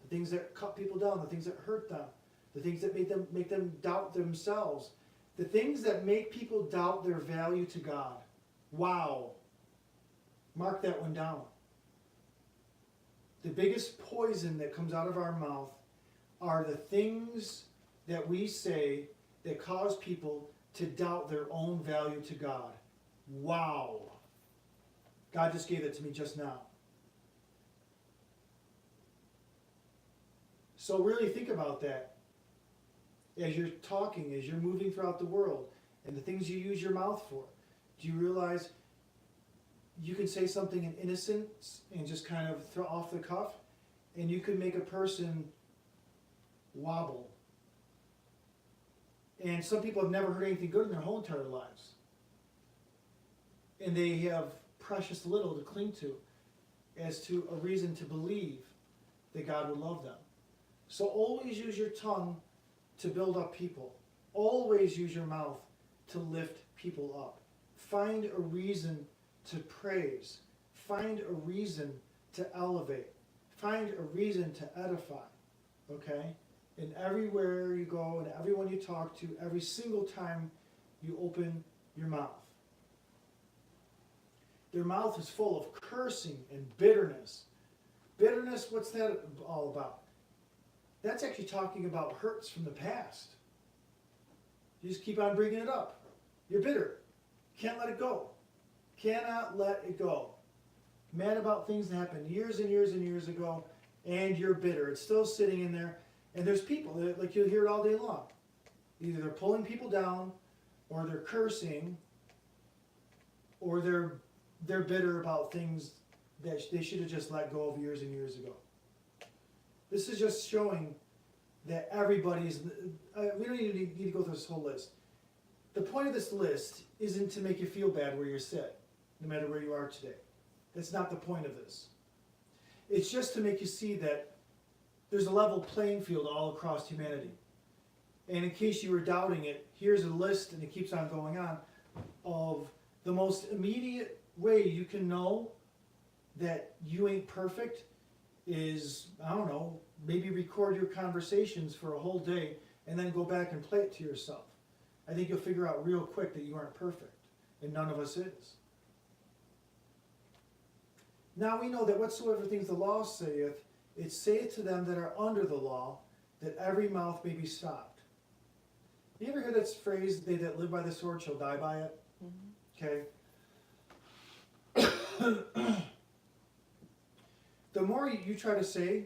the things that cut people down, the things that hurt them, the things that make them doubt themselves, the things that make people doubt their value to God. Wow. Mark that one down. The biggest poison that comes out of our mouth are the things that we say that cause people to doubt their own value to God. Wow. God just gave it to me just now. So really think about that as you're talking, as you're moving throughout the world, and the things you use your mouth for. Do you realize you can say something in innocence and just kind of throw off the cuff, and you could make a person wobble. And some people have never heard anything good in their whole entire lives. And they have precious little to cling to as to a reason to believe that God would love them. So always use your tongue to build up people. Always use your mouth to lift people up. Find a reason to praise. Find a reason to elevate. Find a reason to edify. Okay? And everywhere you go and everyone you talk to, every single time you open your mouth. Their mouth is full of cursing and bitterness. Bitterness, what's that all about? That's actually talking about hurts from the past. You just keep on bringing it up. You're bitter. Can't let it go. Cannot let it go. Mad about things that happened years and years and years ago, and you're bitter. It's still sitting in there. And there's people, like you'll hear it all day long. Either they're pulling people down, or they're cursing, or they're bitter about things that they should have just let go of years and years ago. This is just showing that everybody's, we don't even need to go through this whole list. The point of this list isn't to make you feel bad where you're sit, no matter where you are today. That's not the point of this. It's just to make you see that there's a level playing field all across humanity. And in case you were doubting it, here's a list, and it keeps on going on, of the most immediate way you can know that you ain't perfect is, I don't know, maybe record your conversations for a whole day and then go back and play it to yourself. I think you'll figure out real quick that you aren't perfect, and none of us is. Now we know that whatsoever things the law saith, it saith to them that are under the law, that every mouth may be stopped. You ever hear that phrase, they that live by the sword shall die by it? Okay. The more you try to say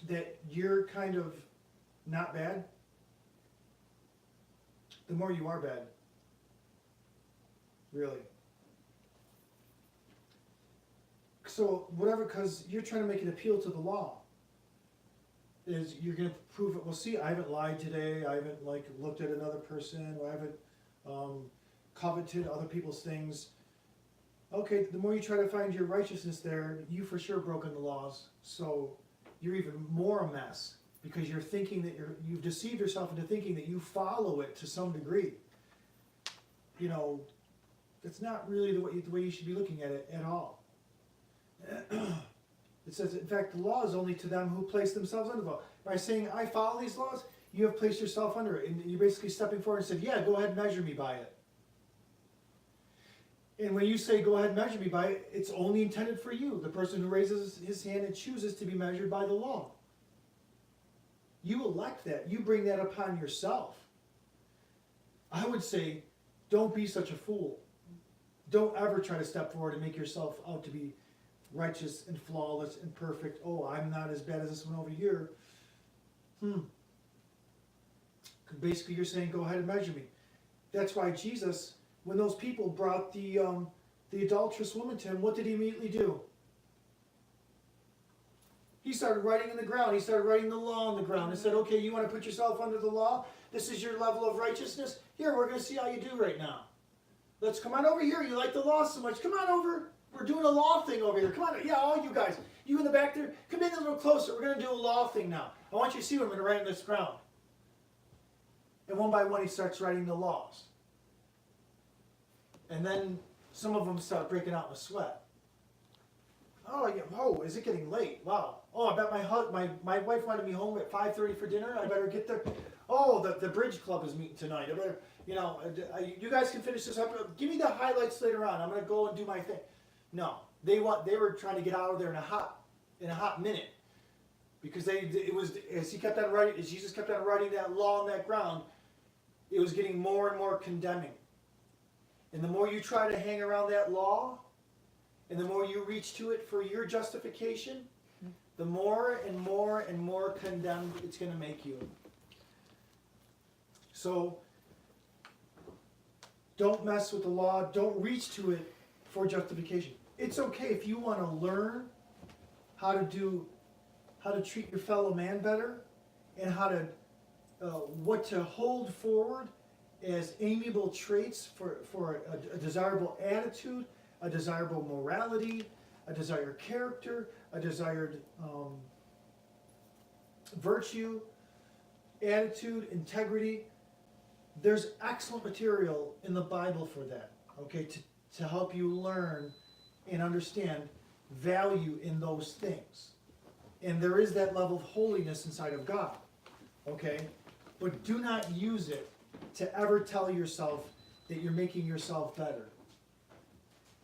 that you're kind of not bad, the more you are bad. Really. So whatever, because you're trying to make an appeal to the law. Is you're going to prove it. Well, see, I haven't lied today. I haven't looked at another person. Or I haven't coveted other people's things. Okay, the more you try to find your righteousness there, you for sure broken the laws. So you're even more a mess because you're thinking that you've deceived yourself into thinking that you follow it to some degree. You know, that's not really the way you should be looking at it at all. It says, in fact, the law is only to them who place themselves under the law. By saying, I follow these laws, you have placed yourself under it. And you're basically stepping forward and said, yeah, go ahead and measure me by it. And when you say, go ahead and measure me by it, it's only intended for you, the person who raises his hand and chooses to be measured by the law. You elect that. You bring that upon yourself. I would say, don't be such a fool. Don't ever try to step forward and make yourself out to be righteous and flawless and perfect. Oh, I'm not as bad as this one over here. Basically, you're saying, go ahead and measure me. That's why Jesus, when those people brought the adulterous woman to him, what did he immediately do? He started writing in the ground. He started writing the law on the ground and said, okay, you want to put yourself under the law? This is your level of righteousness? Here, we're going to see how you do right now. Let's come on over here. You like the law so much. Come on over. We're doing a law thing over here. Come on. Yeah, all you guys. You in the back there, come in a little closer. We're going to do a law thing now. I want you to see what I'm going to write on this ground. And one by one, he starts writing the laws. And then some of them start breaking out in a sweat. Oh, yeah. Oh, is it getting late? Wow. Oh, I bet my wife wanted me home at 5:30 for dinner. I better get there. Oh, the bridge club is meeting tonight. I better, you guys can finish this up. Give me the highlights later on. I'm going to go and do my thing. No, they were trying to get out of there in a hot minute, because as Jesus kept on writing that law on that ground, it was getting more and more condemning. And the more you try to hang around that law, and the more you reach to it for your justification, the more and more and more condemned it's going to make you. So don't mess with the law. Don't reach to it for justification. It's okay if you want to learn how to how to treat your fellow man better, and how to what to hold forward as amiable traits for a desirable attitude, a desirable morality, a desired character, a desired virtue, attitude, integrity. There's excellent material in the Bible for that, okay, to help you learn and understand value in those things. And there is that level of holiness inside of God, okay? But do not use it to ever tell yourself that you're making yourself better.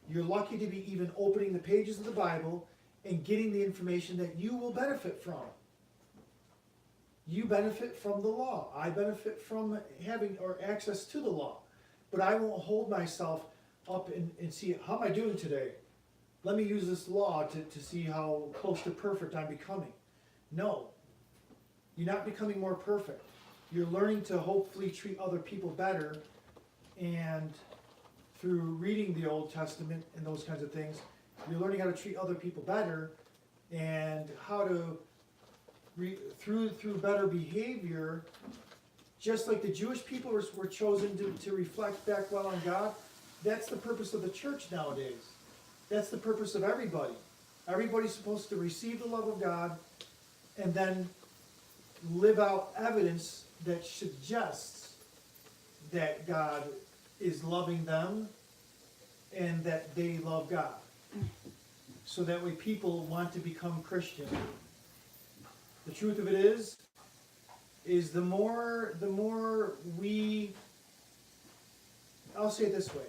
You're lucky to be even opening the pages of the Bible and getting the information that you will benefit from. You benefit from the law. I benefit from having or access to the law. But I won't hold myself up and see, how am I doing today? Let me use this law to see how close to perfect I'm becoming. No. You're not becoming more perfect. You're learning to hopefully treat other people better, and through reading the Old Testament and those kinds of things, you're learning how to treat other people better, and how to, through better behavior, just like the Jewish people were chosen to reflect back well on God. That's the purpose of the church nowadays. That's the purpose of everybody. Everybody's supposed to receive the love of God and then live out evidence that suggests that God is loving them and that they love God. So that way people want to become Christian. The truth of it is the more we, I'll say it this way,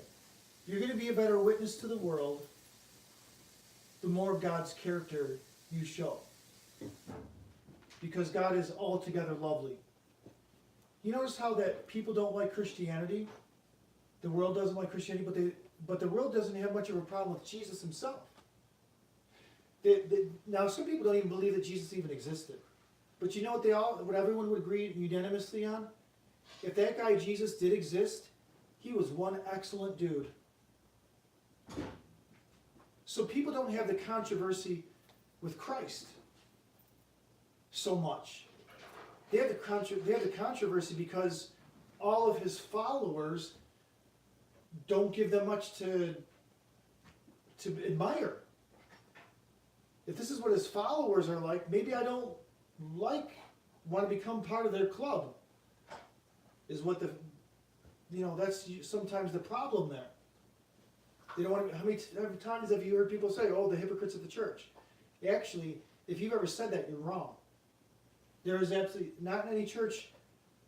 you're going to be a better witness to the world the more of God's character you show. Because God is altogether lovely. You notice how that people don't like Christianity? The world doesn't like Christianity, but the world doesn't have much of a problem with Jesus himself. Now, some people don't even believe that Jesus even existed. But you know what everyone would agree unanimously on? If that guy Jesus did exist, he was one excellent dude. So people don't have the controversy with Christ so much. They have the controversy because all of his followers don't give them much to admire. If this is what his followers are like, maybe I don't want to become part of their club. Is what that's sometimes the problem there. They don't want to. How many times have you heard people say, "Oh, the hypocrites of the church"? Actually, if you've ever said that, you're wrong. There is absolutely not in any church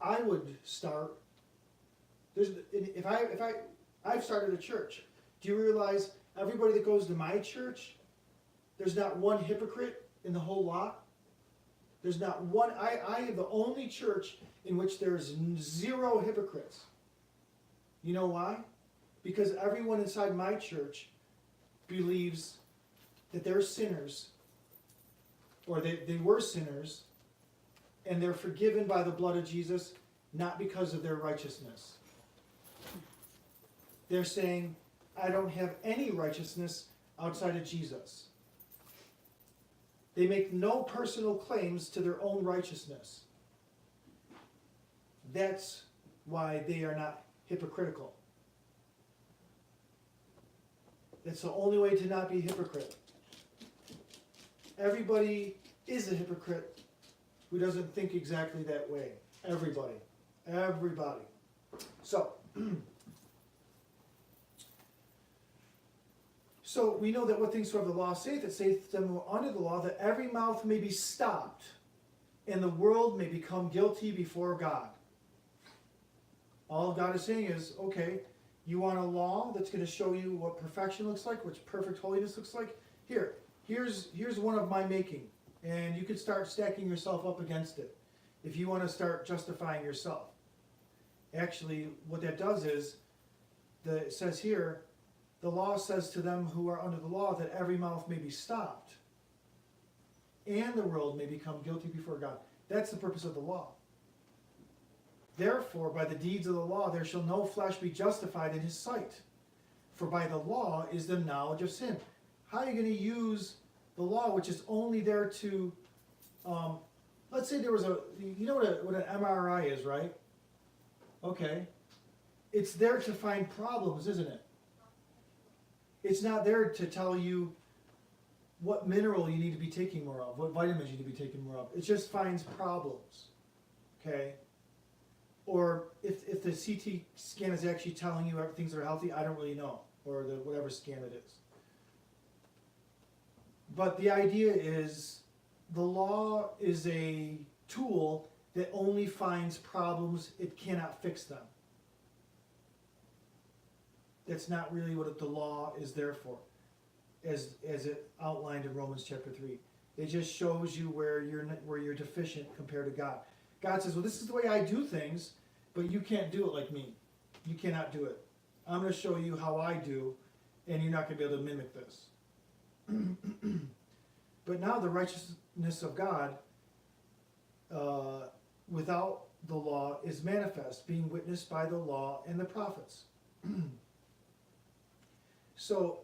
I would start. I've started a church. Do you realize everybody that goes to my church, there's not one hypocrite in the whole lot? There's not one. I am the only church in which there's 0 hypocrites. You know why? Because everyone inside my church believes that they're sinners, or they were sinners, and they're forgiven by the blood of Jesus, not because of their righteousness. They're saying, I don't have any righteousness outside of Jesus. They make no personal claims to their own righteousness. That's why they are not hypocritical. That's the only way to not be a hypocrite. Everybody is a hypocrite who doesn't think exactly that way. Everybody. Everybody. So we know that what things soever the law saith, it saith to them who are under the law, that every mouth may be stopped, and the world may become guilty before God. All God is saying is, okay, you want a law that's going to show you what perfection looks like, what perfect holiness looks like? Here's one of my making, and you could start stacking yourself up against it if you want to start justifying yourself. Actually, what that does is, it says here, the law says to them who are under the law that every mouth may be stopped, and the world may become guilty before God. That's the purpose of the law. Therefore, by the deeds of the law, there shall no flesh be justified in his sight. For by the law is the knowledge of sin. How are you going to use the law, which is only there to let's say there was you know what an MRI is, right? Okay. It's there to find problems, isn't it? It's not there to tell you what mineral you need to be taking more of, what vitamins you need to be taking more of. It just finds problems, okay? Or if the CT scan is actually telling you things that are healthy, I don't really know, or the whatever scan it is. But the idea is the law is a tool that only finds problems, it cannot fix them. That's not really what the law is there for, as it outlined in Romans chapter 3. It just shows you where you're deficient compared to God. God says, well, this is the way I do things, but you can't do it like me. You cannot do it. I'm going to show you how I do, and you're not going to be able to mimic this. But now the righteousness of God without the law is manifest, being witnessed by the law and the prophets. So,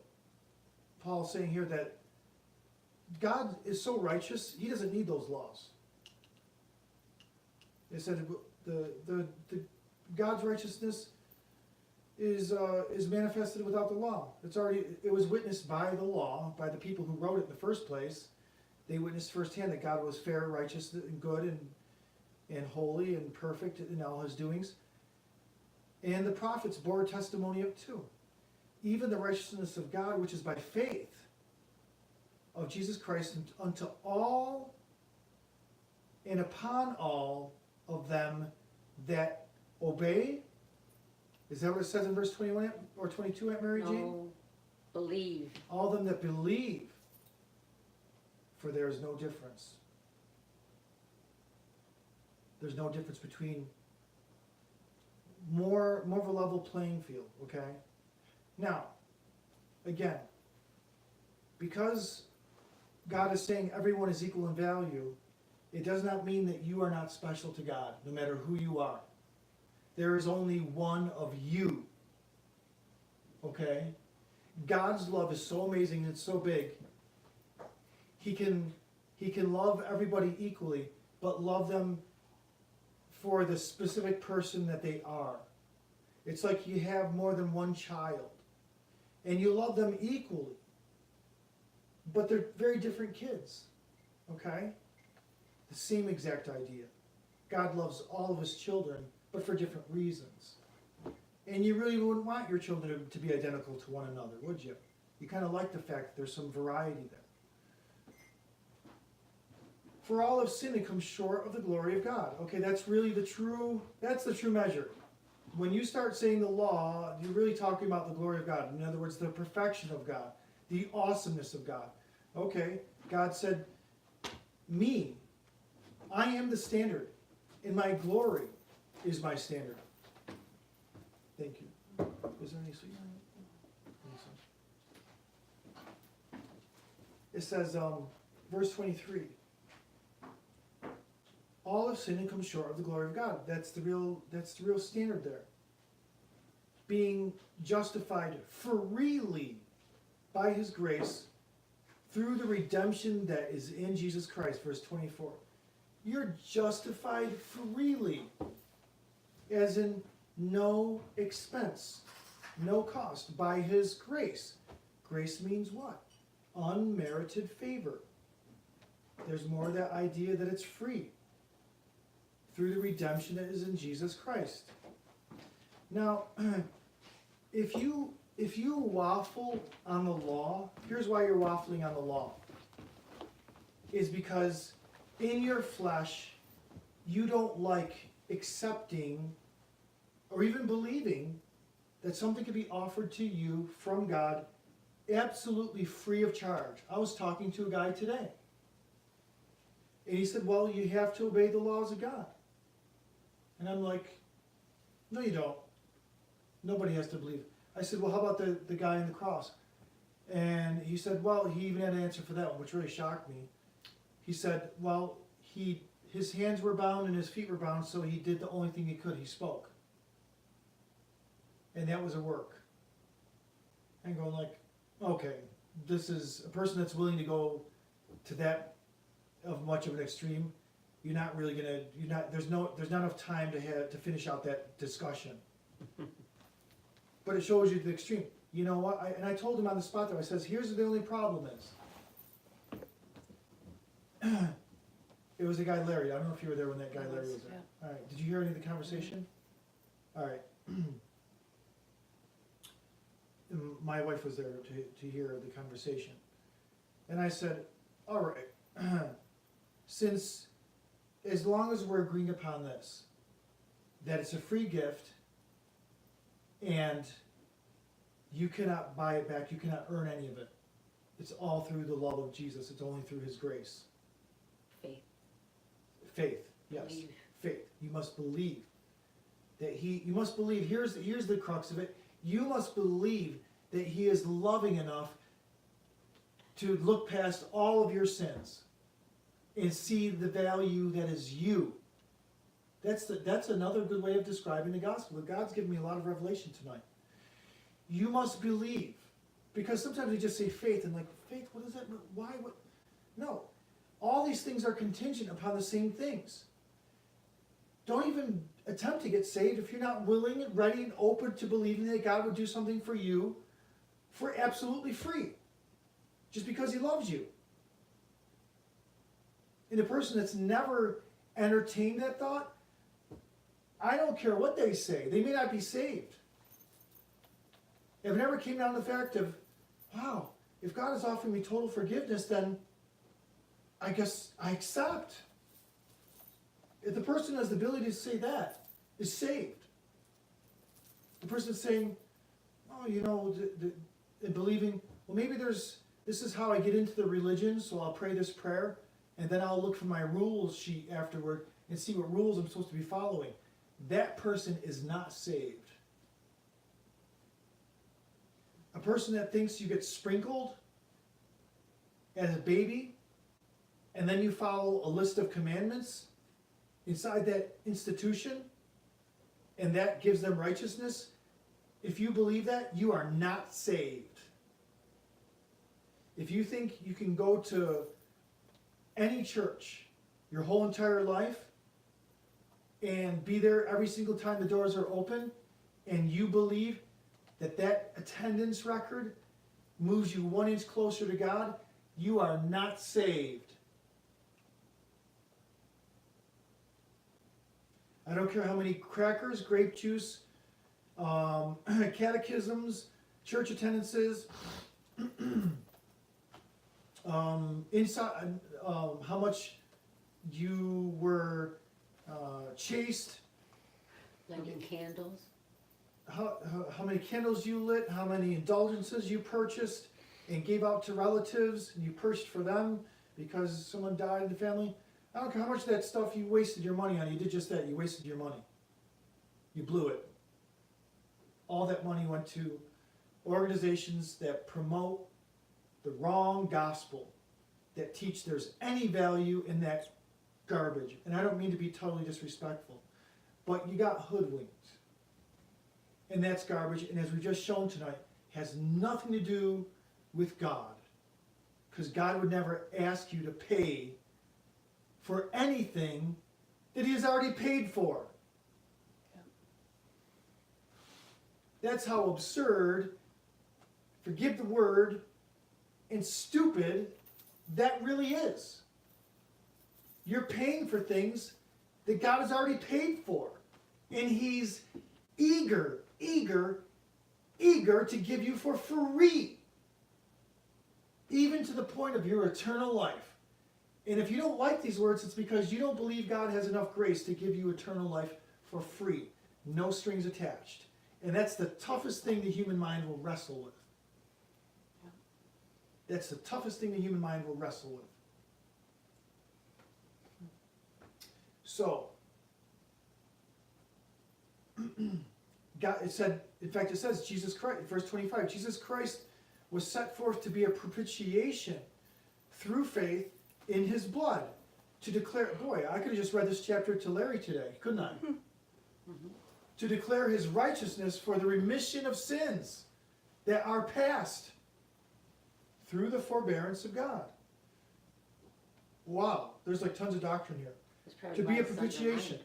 Paul's saying here that God is so righteous, he doesn't need those laws. It said the God's righteousness is manifested without the law. It was witnessed by the law, by the people who wrote it in the first place. They witnessed firsthand that God was fair, righteous, and good, and holy, and perfect in all his doings. And the prophets bore testimony of it too. Even the righteousness of God, which is by faith of Jesus Christ unto all and upon all of them that obey. Is that what it says in verse 21 or 22, Aunt Mary Jane? No, believe. All them that believe, for there is no difference. There's no difference between more of a level playing field, okay? Now, again, because God is saying everyone is equal in value, it does not mean that you are not special to God, no matter who you are. There is only one of you, okay? God's love is so amazing and so big. He can love everybody equally, but love them for the specific person that they are. It's like you have more than one child, and you love them equally, but they're very different kids, okay? The same exact idea. God loves all of his children, but for different reasons. And you really wouldn't want your children to be identical to one another, would you? You kind of like the fact that there's some variety there. For all have sinned and come short of the glory of God. Okay, that's the true measure. When you start saying the law, you're really talking about the glory of God. In other words, the perfection of God, the awesomeness of God. Okay, God said, me, I am the standard, and my glory is my standard. Thank you. Is there any sweet? It says, verse 23. All have sinned and come short of the glory of God. That's the real standard there. Being justified freely by his grace through the redemption that is in Jesus Christ, verse 24. You're justified freely, as in no expense, no cost, by his grace. Grace means what? Unmerited favor. There's more of that idea that it's free through the redemption that is in Jesus Christ. Now, if you waffle on the law, here's why you're waffling on the law. Is because in your flesh, you don't like accepting or even believing that something could be offered to you from God absolutely free of charge. I was talking to a guy today, and he said, well, you have to obey the laws of God. And I'm like, no, you don't. Nobody has to believe. I said, well, how about the guy on the cross? And he said, well, he even had an answer for that one, which really shocked me. He said, well, his hands were bound and his feet were bound, so he did the only thing he could. He spoke. And that was a work. And going like, okay, this is a person that's willing to go to that of much of an extreme, there's not enough time to finish out that discussion. But it shows you the extreme. You know what? I told him on the spot there, I says, here's the only problem is. It was the guy Larry. I don't know if you were there when that guy Larry was there. Yeah. All right. Did you hear any of the conversation? All right. My wife was there to hear the conversation. And I said, all right, since as long as we're agreeing upon this, that it's a free gift and you cannot buy it back, you cannot earn any of it. It's all through the love of Jesus. It's only through his grace. Faith. Faith, yes. Believe. Faith. You must believe that you must believe, here's the crux of it. You must believe that he is loving enough to look past all of your sins and see the value that is you. That's another good way of describing the gospel. God's given me a lot of revelation tonight. You must believe. Because sometimes we just say faith, and like, faith, what does that mean? Why? What? No. All these things are contingent upon the same things. Don't even attempt to get saved if you're not willing and ready and open to believing that God would do something for you for absolutely free. Just because he loves you. And a person that's never entertained that thought, I don't care what they say. They may not be saved. If it never came down to the fact of, wow, if God is offering me total forgiveness, then I guess I accept. If the person has the ability to say that, is saved. The person saying, oh, you know, and believing, well, maybe this is how I get into the religion, so I'll pray this prayer, and then I'll look for my rules sheet afterward and see what rules I'm supposed to be following. That person is not saved. A person that thinks you get sprinkled as a baby, and then you follow a list of commandments inside that institution, and that gives them righteousness, if you believe that, you are not saved. If you think you can go to any church your whole entire life and be there every single time the doors are open, and you believe that attendance record moves you 1 inch closer to God, you are not saved. I don't care how many crackers, grape juice, catechisms, church attendances, inside, how much you were chaste, Lighting candles. how many candles you lit, how many indulgences you purchased and gave out to relatives, and you purchased for them because someone died in the family. I don't care how much of that stuff you wasted your money on. You did just that. You wasted your money. You blew it. All that money went to organizations that promote the wrong gospel, that teach there's any value in that garbage. And I don't mean to be totally disrespectful, but you got hoodwinked. And that's garbage, and as we've just shown tonight, has nothing to do with God. Because God would never ask you to pay for anything that he has already paid for. Yeah. That's how absurd, forgive the word, and stupid that really is. You're paying for things that God has already paid for. And he's eager to give you for free. Even to the point of your eternal life. And if you don't like these words, it's because you don't believe God has enough grace to give you eternal life for free. No strings attached. And that's the toughest thing the human mind will wrestle with. That's the toughest thing the human mind will wrestle with. So, God, it says Jesus Christ, verse 25, Jesus Christ was set forth to be a propitiation through faith in his blood, to declare, boy, I could have just read this chapter to Larry today, couldn't I? To declare his righteousness for the remission of sins that are past through the forbearance of God. Wow, there's like tons of doctrine here. That's probably To why be a it's propitiation.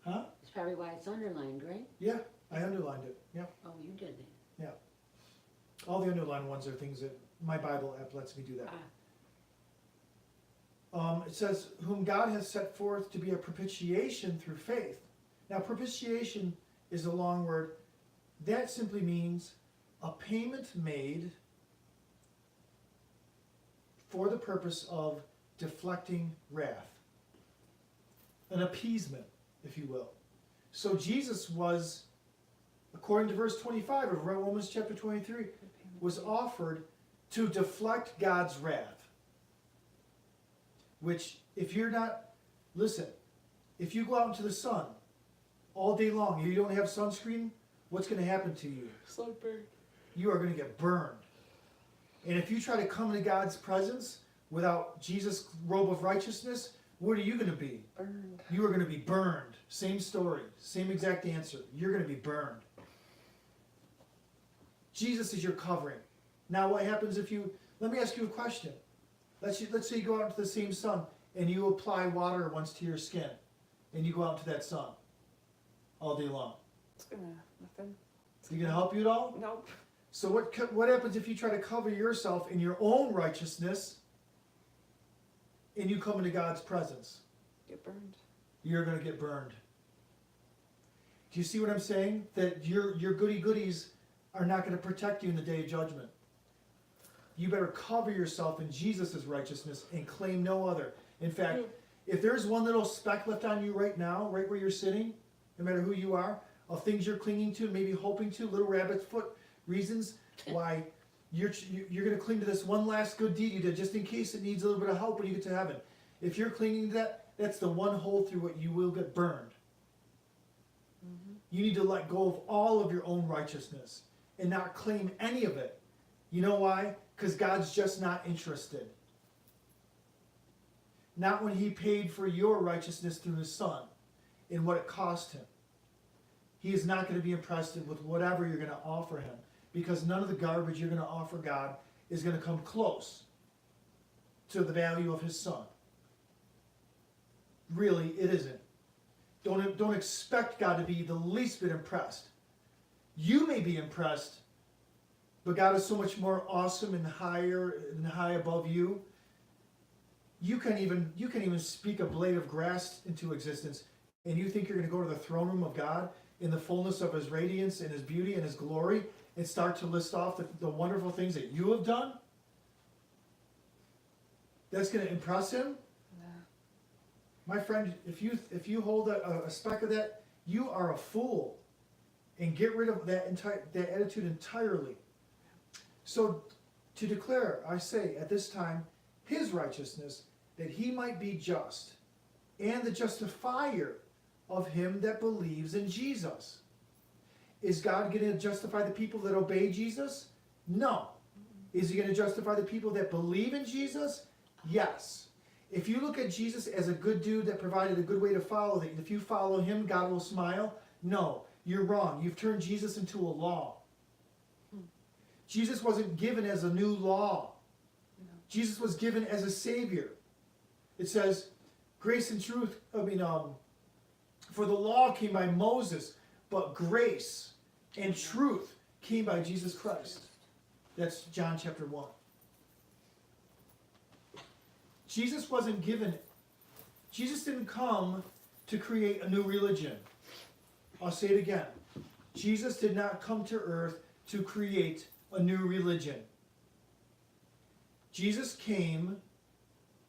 underlined. Huh? That's probably why it's underlined, right? Yeah, I underlined it, yeah. Oh, you did it. All the underlined ones are things that my Bible app lets me do that. It says, whom God has set forth to be a propitiation through faith. Now, propitiation is a long word. That simply means a payment made for the purpose of deflecting wrath. An appeasement, if you will. So Jesus was, according to verse 25 of Romans chapter 23, was offered to deflect God's wrath. Which, if you're not, listen, if you go out into the sun all day long and you don't have sunscreen, what's going to happen to you? Sunburn. You are going to get burned. And if you try to come into God's presence without Jesus' robe of righteousness, what are you going to be? Burned. You are going to be burned. Same story, same exact answer. You're going to be burned. Jesus is your covering. Now what happens if you, let me ask you a question. Let's say you go out into the same sun and you apply water once to your skin and you go out into that sun all day long. It's gonna, nothing. Is it going to help you at all? Nope. So what happens if you try to cover yourself in your own righteousness and you come into God's presence? Get burned. You're going to get burned. Do you see what I'm saying? That your goody-goodies are not going to protect you in the day of judgment. You better cover yourself in Jesus' righteousness and claim no other. In fact, if there's one little speck left on you right now, right where you're sitting, no matter who you are, of things you're clinging to, maybe hoping to, little rabbit's foot reasons why you're going to cling to this one last good deed you did just in case it needs a little bit of help when you get to heaven. If you're clinging to that, that's the one hole through what you will get burned. You need to let go of all of your own righteousness and not claim any of it. You know why? Because God's just not interested. Not when He paid for your righteousness through His Son and what it cost Him. He is not going to be impressed with whatever you're going to offer Him, because none of the garbage you're going to offer God is going to come close to the value of His Son. Really, it isn't. Don't expect God to be the least bit impressed. You may be impressed, but God is so much more awesome and higher and high above you. You can even speak a blade of grass into existence, and you think you're going to go to the throne room of God in the fullness of His radiance and His beauty and His glory and start to list off the wonderful things that you have done? That's going to impress Him? My friend, if you hold a speck of that, you are a fool. And get rid of that attitude entirely. So, to declare, I say, at this time, His righteousness, that He might be just, and the justifier of him that believes in Jesus. Is God going to justify the people that obey Jesus? No. Is He going to justify the people that believe in Jesus? Yes. If you look at Jesus as a good dude that provided a good way to follow, that if you follow Him, God will smile, no. You're wrong. You've turned Jesus into a law. Jesus wasn't given as a new law. No. Jesus was given as a Savior. It says, grace and truth, for the law came by Moses, but grace and truth came by Jesus Christ. That's John chapter 1. Jesus didn't come to create a new religion. I'll say it again. Jesus did not come to earth to create a new religion. Jesus came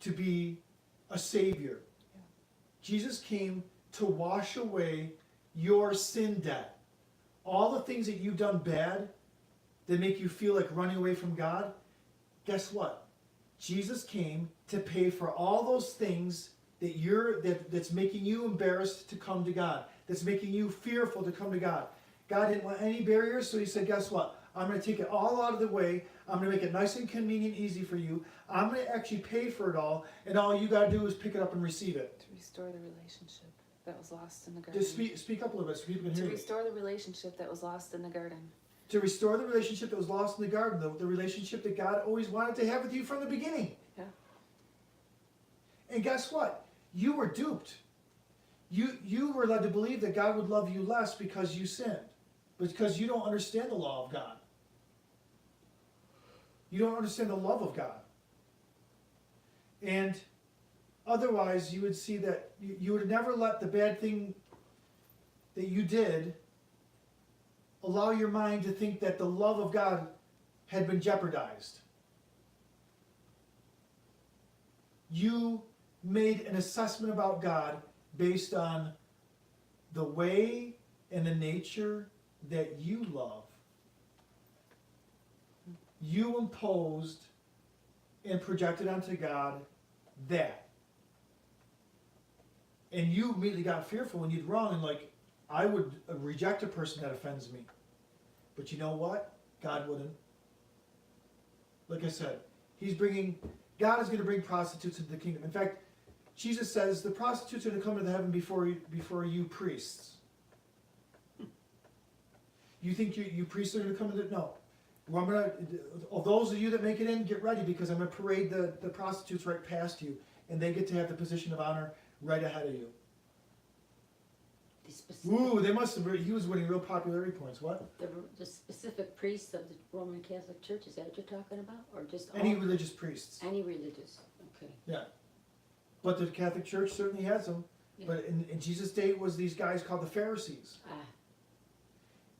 to be a Savior. Jesus came to wash away your sin debt. All the things that you've done bad that make you feel like running away from God, guess what? Jesus came to pay for all those things that's making you embarrassed to come to God, that's making you fearful to come to God. God didn't want any barriers, so He said, guess what? I'm going to take it all out of the way. I'm going to make it nice and convenient, easy for you. I'm going to actually pay for it all, and all you got to do is pick it up and receive it. To restore the relationship that was lost in the garden. Just speak up a little bit so people can hear you. To restore the relationship that was lost in the garden. To restore the relationship that was lost in the garden, the relationship that God always wanted to have with you from the beginning. Yeah. And guess what? You were duped. You were led to believe that God would love you less because you sinned. Because you don't understand the law of God. You don't understand the love of God. And otherwise, you would see that you would never let the bad thing that you did allow your mind to think that the love of God had been jeopardized. You made an assessment about God based on the way and the nature that you love. You imposed and projected onto God that. And you immediately got fearful when you'd wrong and like, I would reject a person that offends me. But you know what? God wouldn't. Like I said, God is going to bring prostitutes into the kingdom. In fact, Jesus says the prostitutes are going to come into heaven before you priests. You think you priests are going to come into no. Well, those of you that make it in, get ready because I'm going to parade the prostitutes right past you, and they get to have the position of honor right ahead of you. Ooh, they must have. He was winning real popularity points. What? The specific priests of the Roman Catholic Church, is that what you're talking about? Or just any religious priests? Any religious, okay. Yeah. But the Catholic Church certainly has them. Yeah. But in Jesus' day, it was these guys called the Pharisees. Ah.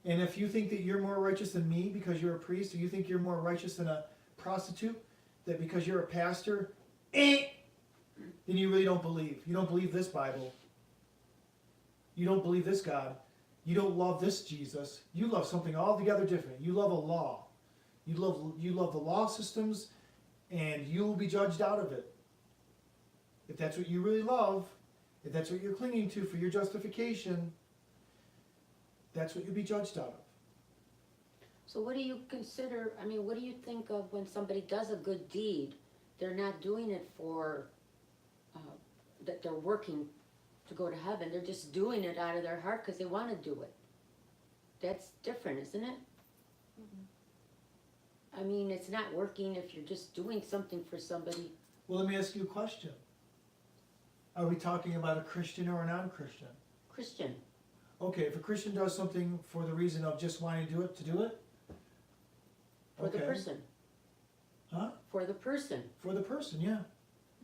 And if you think that you're more righteous than me because you're a priest, or you think you're more righteous than a prostitute, that because you're a pastor, then you really don't believe. You don't believe this Bible. You don't believe this God. You don't love this Jesus. You love something altogether different. You love a law. You love the law systems, and you will be judged out of it. If that's what you really love, if that's what you're clinging to for your justification, that's what you'll be judged out of. So what do you consider, what do you think of when somebody does a good deed? They're not doing it for, that they're working to go to heaven. They're just doing it out of their heart because they want to do it. That's different, isn't it? Mm-hmm. It's not working if you're just doing something for somebody. Well, let me ask you a question. Are we talking about a Christian or a non-Christian? Christian. Okay, if a Christian does something for the reason of just wanting to do it? For the person. Huh? For the person. For the person, yeah.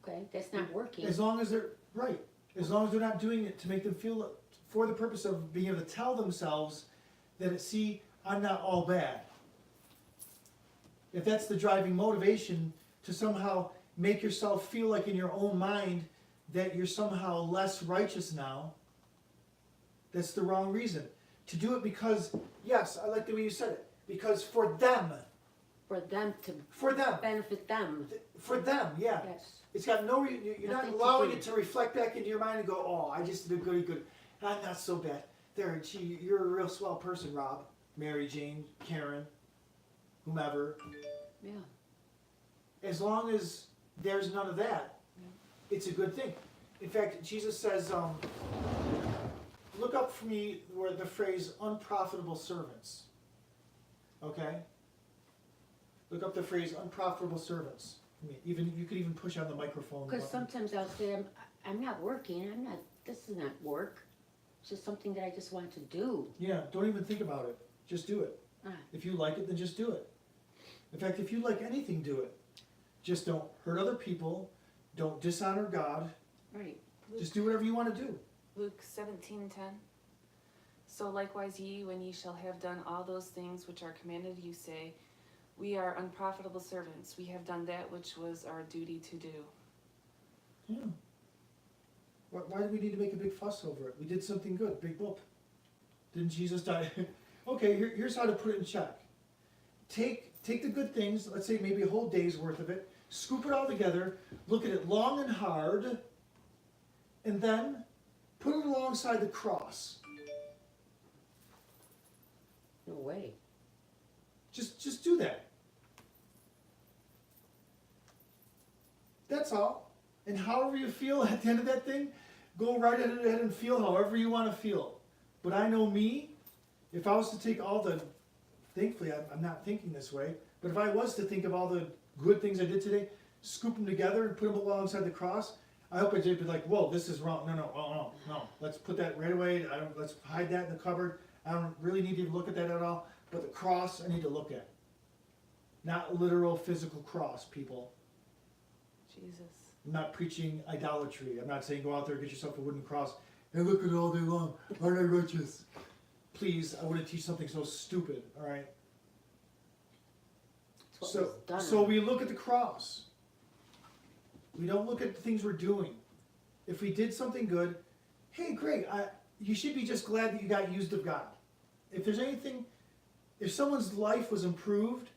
Okay, that's not working. As long as they're, right. As long as they're not doing it to make them feel, for the purpose of being able to tell themselves that, see, I'm not all bad. If that's the driving motivation to somehow make yourself feel like in your own mind that you're somehow less righteous now, that's the wrong reason. To do it because, yes, I like the way you said it, because for them. For them to benefit them. For them, yeah. Yes. It's got no reason. You're not allowing it to reflect back into your mind and go, oh, I just did a good. I'm not so bad. There, gee, you're a real swell person, Rob, Mary Jane, Karen, whomever. Yeah. As long as there's none of that, it's a good thing. In fact, Jesus says, look up for me where the phrase unprofitable servants. Okay? Look up the phrase unprofitable servants. Even you could even push on the microphone. Because sometimes I'll say, I'm not working. This is not work. It's just something that I just want to do. Yeah, don't even think about it. Just do it. If you like it, then just do it. In fact, if you like anything, do it. Just don't hurt other people. Don't dishonor God. Right. Just do whatever you want to do. Luke 17:10. So likewise ye, when ye shall have done all those things which are commanded you, say, we are unprofitable servants. We have done that which was our duty to do. Yeah. Why do we need to make a big fuss over it? We did something good. Big whoop. Didn't Jesus die? Okay, here's how to put it in check. Take the good things, let's say maybe a whole day's worth of it, scoop it all together, look at it long and hard, and then put it alongside the cross. No way. Just do that. That's all. And however you feel at the end of that thing, go right ahead and feel however you want to feel. But I know me, if I was to take all the, thankfully I'm not thinking this way, but if I was to think of all the good things I did today, scoop them together and put them alongside the cross, I hope it did be like, whoa, this is wrong. No. Let's put that right away. Let's hide that in the cupboard. I don't really need to look at that at all. But the cross, I need to look at. Not literal physical cross, people. Jesus. I'm not preaching idolatry. I'm not saying go out there and get yourself a wooden cross and look at it all day long. Aren't I righteous? Please, I wouldn't teach something so stupid, all right? That's what was done. So we look at the cross. We don't look at the things we're doing. If we did something good, hey, great. You should be just glad that you got used of God. If there's anything, if someone's life was improved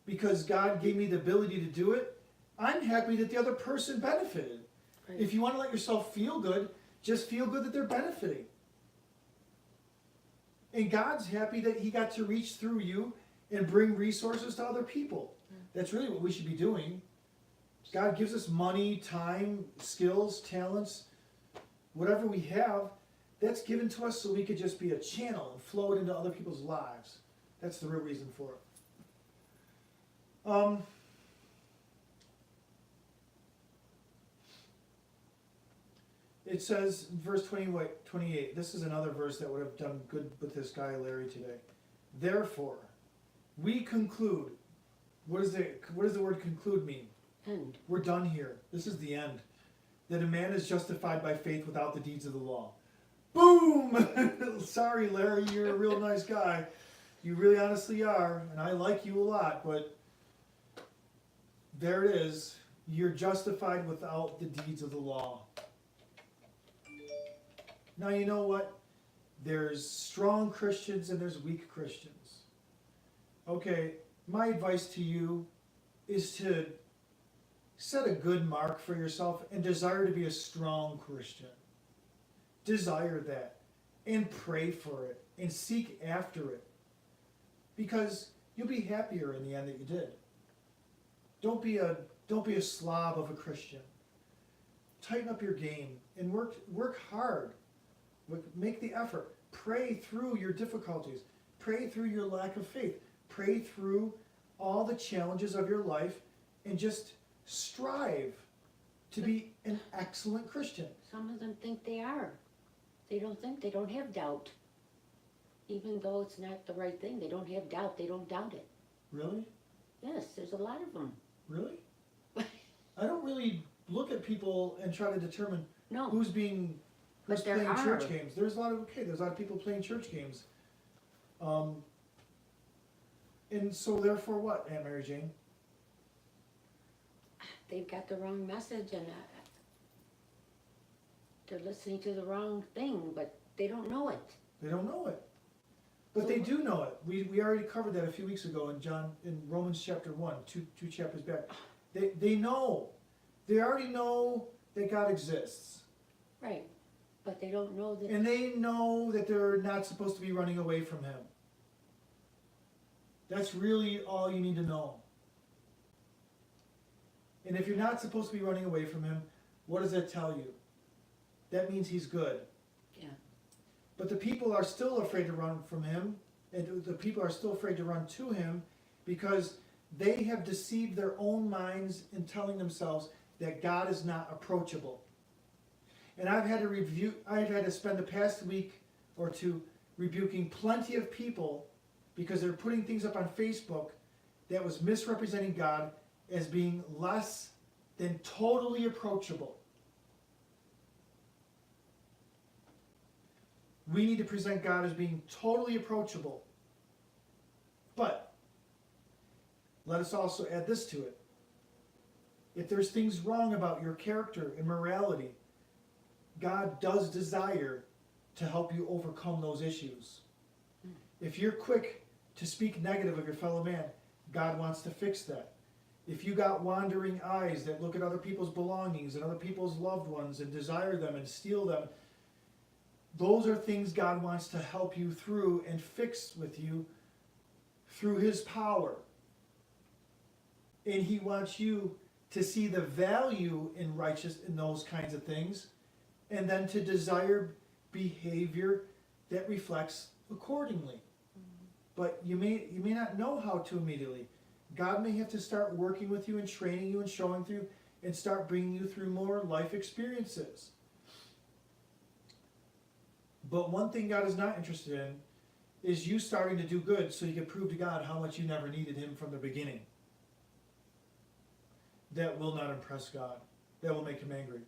because God gave me the ability to do it, I'm happy that the other person benefited. Right. If you want to let yourself feel good, just feel good that they're benefiting. And God's happy that he got to reach through you and bring resources to other people. That's really what we should be doing. God gives us money, time, skills, talents, whatever we have, that's given to us so we could just be a channel and flow it into other people's lives. That's the real reason for it. It says in verse 28, this is another verse that would have done good with this guy Larry today. Therefore, we conclude. What does the word conclude mean? End. We're done here. This is the end. That a man is justified by faith without the deeds of the law. Boom! Sorry, Larry, you're a real nice guy. You really honestly are, and I like you a lot, but there it is. You're justified without the deeds of the law. Now, you know what? There's strong Christians and there's weak Christians. Okay, my advice to you is to set a good mark for yourself and desire to be a strong Christian. Desire that and pray for it and seek after it, because you'll be happier in the end that you did. Don't be a slob of a Christian. Tighten up your game and work hard. Make the effort. Pray through your difficulties. Pray through your lack of faith. Pray through all the challenges of your life and just strive to be an excellent Christian. Some of them think they are. They don't have doubt. Even though it's not the right thing, they don't have doubt. They don't doubt it. Really? Yes, there's a lot of them. Really? I don't really look at people and try to determine No. who's playing But there church are. games. There's a lot of people playing church games. And so therefore what, Aunt Mary Jane? They've got the wrong message and they're listening to the wrong thing, but they don't know it. They don't know it. But So they what? do know it. We already covered that a few weeks ago in Romans chapter 1, two chapters back. They know. They already know that God exists. Right. But they don't know that. And they know that they're not supposed to be running away from him. That's really all you need to know. And if you're not supposed to be running away from him, what does that tell you? That means he's good. Yeah. But the people are still afraid to run from him, and the people are still afraid to run to him because they have deceived their own minds in telling themselves that God is not approachable. And I've had to spend the past week or two rebuking plenty of people because they're putting things up on Facebook that was misrepresenting God as being less than totally approachable. We need to present God as being totally approachable. But let us also add this to it. If there's things wrong about your character and morality, God does desire to help you overcome those issues. If you're quick to speak negative of your fellow man, God wants to fix that. If you got wandering eyes that look at other people's belongings and other people's loved ones and desire them and steal them, those are things God wants to help you through and fix with you through his power. And he wants you to see the value in those kinds of things, and then to desire behavior that reflects accordingly. But you may not know how to immediately. God may have to start working with you and training you and showing you and start bringing you through more life experiences. But one thing God is not interested in is you starting to do good so you can prove to God how much you never needed him from the beginning. That will not impress God. That will make him angry.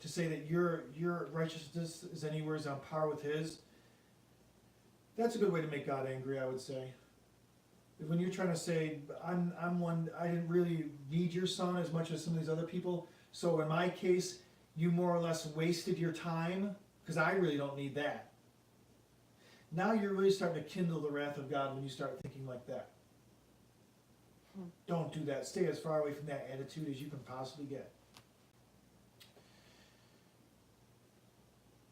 To say that your righteousness is anywhere on par with his, that's a good way to make God angry, I would say. When you're trying to say, I'm one, I didn't really need your son as much as some of these other people, so in my case, you more or less wasted your time, because I really don't need that. Now you're really starting to kindle the wrath of God when you start thinking like that. Don't do that. Stay as far away from that attitude as you can possibly get.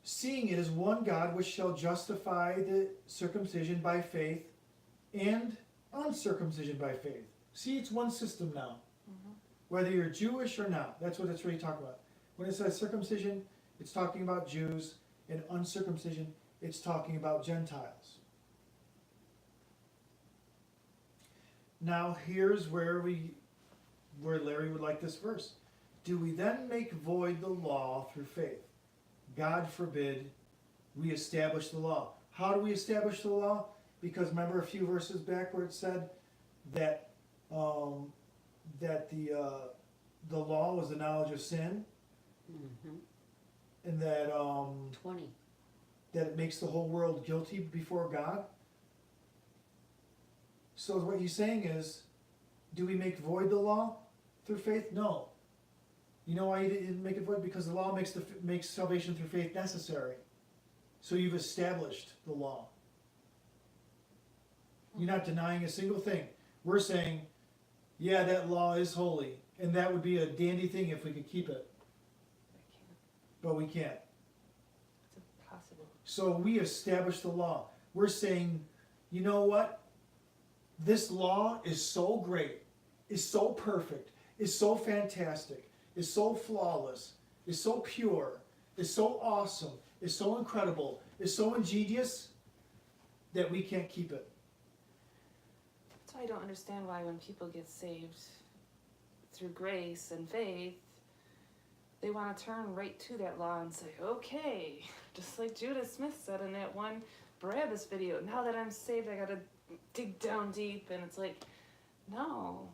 Seeing it as one God which shall justify the circumcision by faith and uncircumcision by faith. See, it's one system now. Whether you're Jewish or not, that's what it's really talking about. When it says circumcision, it's talking about Jews, and uncircumcision, it's talking about Gentiles. Now here's where Larry would like this verse. Do we then make void the law through faith? God forbid we establish the law. How do we establish the law? Because remember a few verses back where it said that the law was the knowledge of sin, and that 20. that it makes the whole world guilty before God. So what he's saying is, do we make void the law through faith? No. You know why he didn't make it void? Because the law makes salvation through faith necessary. So you've established the law. You're not denying a single thing. We're saying, yeah, that law is holy, and that would be a dandy thing if we could keep it. But we can't. It's impossible. So we establish the law. We're saying, you know what? This law is so great, is so perfect, is so fantastic, is so flawless, is so pure, is so awesome, is so incredible, is so ingenious that we can't keep it. That's why I don't understand why when people get saved through grace and faith, they want to turn right to that law and say, okay, just like Judah Smith said in that one Barabbas video, now that I'm saved, I got to dig down deep. And it's like, no.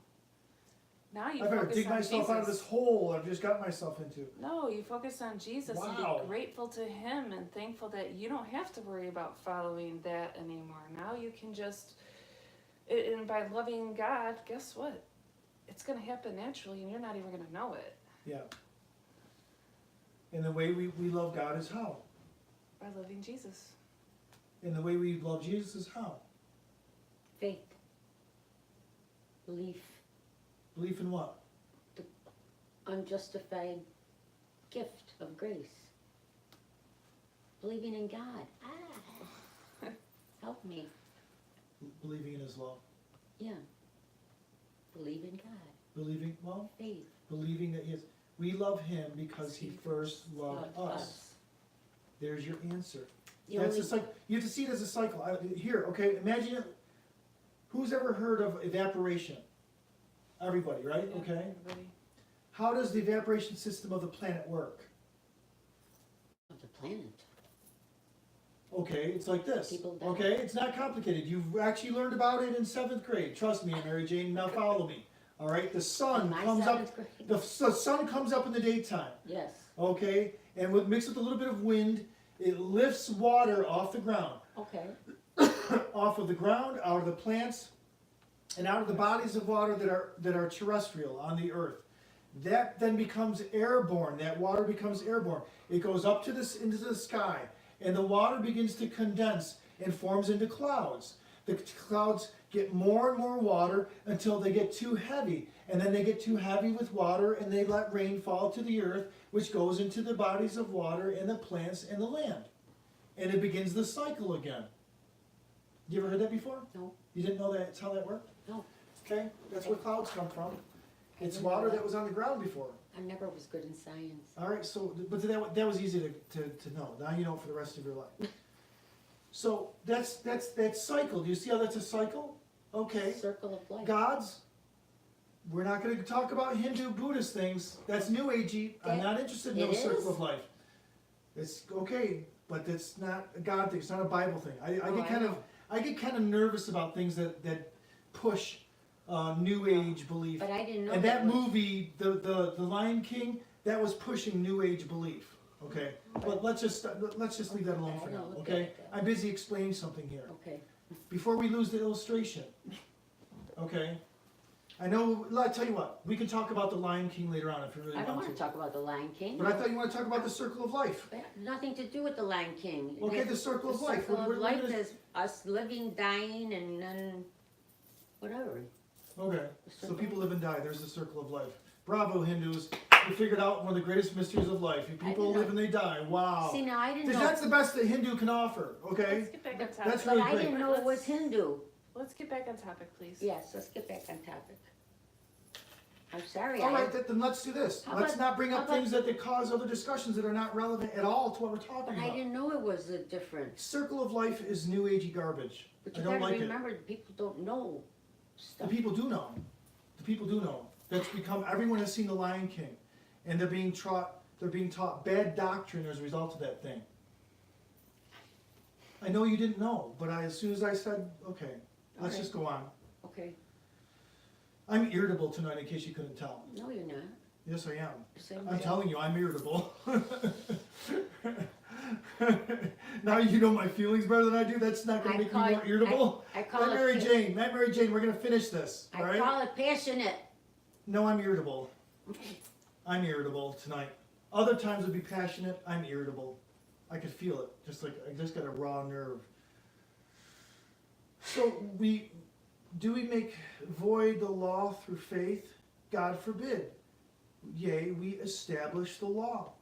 Now you I better focus dig on myself Jesus. out of this hole I've just got myself into. No, you focus on Jesus and Wow. be grateful to him and thankful that you don't have to worry about following that anymore. Now you can just, and by loving God, guess what? It's going to happen naturally and you're not even going to know it. Yeah. And the way we love God is how? By loving Jesus. And the way we love Jesus is how? Faith. Belief. Belief in what? Unjustified gift of grace. Believing in God. Help me. Believing in his love. Yeah. Believe in God. Believing, well, Faith. believing that we love him because he first loved us. There's your answer. That's a cycle. You have to see it as a cycle. Here, okay, imagine it. Who's ever heard of evaporation? Everybody, right? Yeah, Okay. everybody. How does the evaporation system of the planet work? Of the planet. Okay, it's like this. People die. Okay, it's not complicated. You've actually learned about it in 7th grade. Trust me, Mary Jane. Now follow me. All right, the sun In my comes up. 7th grade. The sun comes up in the daytime. Yes. Okay, and mixed with a little bit of wind, it lifts water off the ground, Okay. off of the ground, out of the plants, and out of the bodies of water that are terrestrial on the earth. That then becomes airborne. That water becomes airborne. It goes up to into the sky, and the water begins to condense and forms into clouds. The clouds get more and more water until they get too heavy, and then they get too heavy with water, and they let rain fall to the earth, which goes into the bodies of water and the plants and the land, and it begins the cycle again. You ever heard that before? No. You didn't know that's how that worked? No. Okay, that's where clouds come from. It's didn't know water that. that was on the ground before. I never was good in science. All right, so but that was easy to know. Now you know it for the rest of your life. So that's that cycle. Do you see how that's a cycle? Okay. Circle of life. God's we're not gonna talk about Hindu, Buddhist things, that's New Agey, I'm not interested in It no is? circle of life. It's okay, but it's not a God thing, it's not a Bible thing. I Oh, get kind of nervous about things that push New Age belief. But I didn't know And that was- movie, the Lion King, that was pushing New Age belief. Okay, but let's just leave that alone I for know, now. look Okay, at that. I'm busy explaining something here Okay, before we lose the illustration. Okay, I know. I'll tell you what. We can talk about the Lion King later on if you really I don't want wanna talk about the Lion King. But I thought you want to talk about the circle of life. It had nothing to do with the Lion King. Okay, the circle of life. The circle What- of what- life what is- is us living, dying, and then whatever. Okay, The so circle. people live and die. There's the circle of life. Bravo, Hindus. You figured out one of the greatest mysteries of life. People didn't live know. and they die. Wow. See, now I didn't know, That's the best that Hindu can offer. Okay. Let's get back on topic. That's but really I great. didn't know it was Hindu. Let's get back on topic, please. Yes, let's get back on topic. I'm sorry, All right, then let's do this. How Let's about- not bring how up about- things that cause other discussions that are not relevant at all to what we're talking but I about. didn't know it was a difference. Circle of life is New Agey garbage. But I you don't gotta like it. remember, people don't know The stuff. people do know. The people do know. That's become, everyone has seen The Lion King. And they're being taught bad doctrine as a result of that thing. I know you didn't know, but as soon as I said, okay, let's Alright. just go on. Okay, I'm irritable tonight in case you couldn't tell. no, you're not. Yes, I am. Same I'm way. telling you, I'm irritable. Now you know my feelings better than I do. That's not going I to make me call more it- irritable. I call Aunt it, Mary Jane, Aunt Mary Jane, we're going to finish this. All I right? call it passionate. No, I'm irritable. I'm irritable tonight. Other times would be passionate. I'm irritable. I could feel it. Just like I just got a raw nerve. So do we make void the law through faith? God forbid. Yea, we establish the law.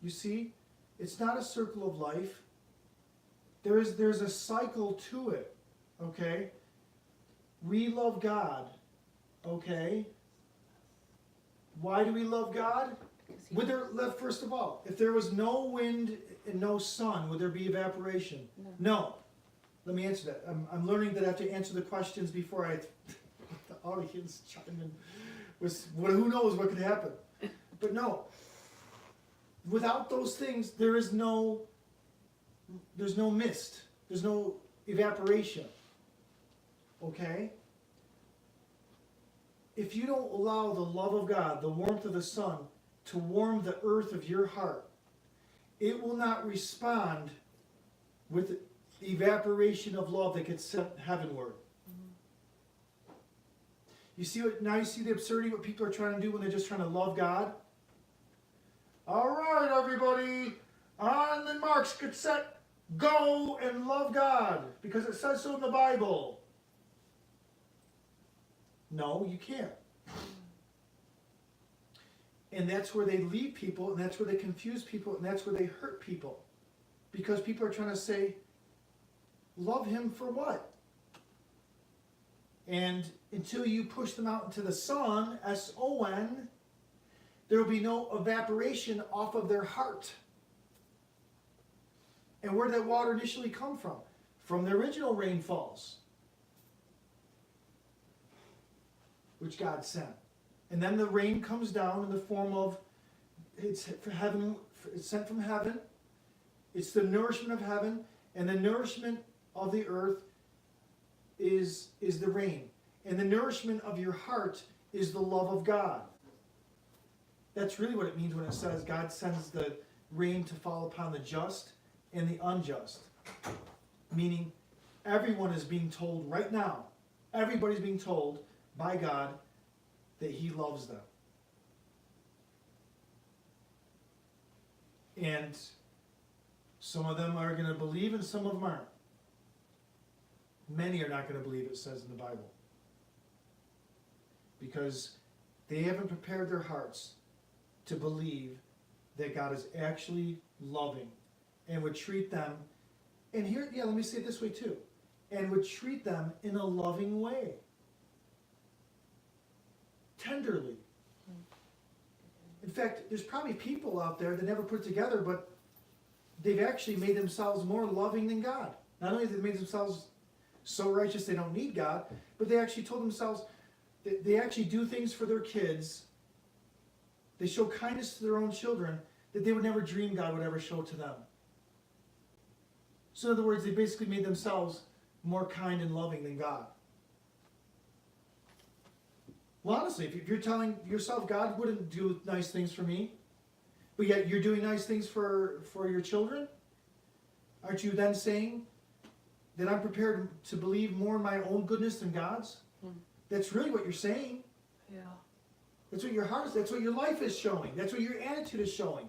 You see, it's not a circle of life. There's a cycle to it. Okay? We love God. Okay? Why do we love God? Would there, first of all, if there was no wind and no sun, would there be evaporation? No. Let me answer that. I'm learning that I have to answer the questions before I. The audience chime in. Who knows what could happen? But no. Without those things, there's no mist. There's no evaporation. Okay? If you don't allow the love of God, the warmth of the sun, to warm the earth of your heart, it will not respond with the evaporation of love that gets sent heavenward. You see now you see the absurdity what people are trying to do when they're just trying to love God? All right, everybody, on the marks, get set, go and love God, because it says so in the Bible. No, you can't. And that's where they lead people, and that's where they confuse people, and that's where they hurt people. Because people are trying to say, love him for what? And until you push them out into the sun, S-O-N, there will be no evaporation off of their heart. And where did that water initially come from? From the original rainfalls, which God sent. And then the rain comes down in the form of, it's sent from heaven. It's the nourishment of heaven, and the nourishment of the earth is the rain. And the nourishment of your heart is the love of God. That's really what it means when it says God sends the rain to fall upon the just and the unjust. Meaning everyone is being told right now, everybody's being told by God that he loves them. And some of them are going to believe and some of them aren't. Many are not going to believe, it says in the Bible. Because they haven't prepared their hearts to believe that God is actually loving and would treat them, and here, let me say it this way too, and would treat them in a loving way. Tenderly. In fact, there's probably people out there that never put it together, but they've actually made themselves more loving than God. Not only have they made themselves so righteous they don't need God, but they actually told themselves that they actually do things for their kids. They show kindness to their own children that they would never dream God would ever show to them. So in other words, they basically made themselves more kind and loving than God. Well, honestly, if you're telling yourself God wouldn't do nice things for me, but yet you're doing nice things for your children, aren't you then saying that I'm prepared to believe more in my own goodness than God's? That's really what you're saying. Yeah. That's what your heart is. That's what your life is showing. That's what your attitude is showing.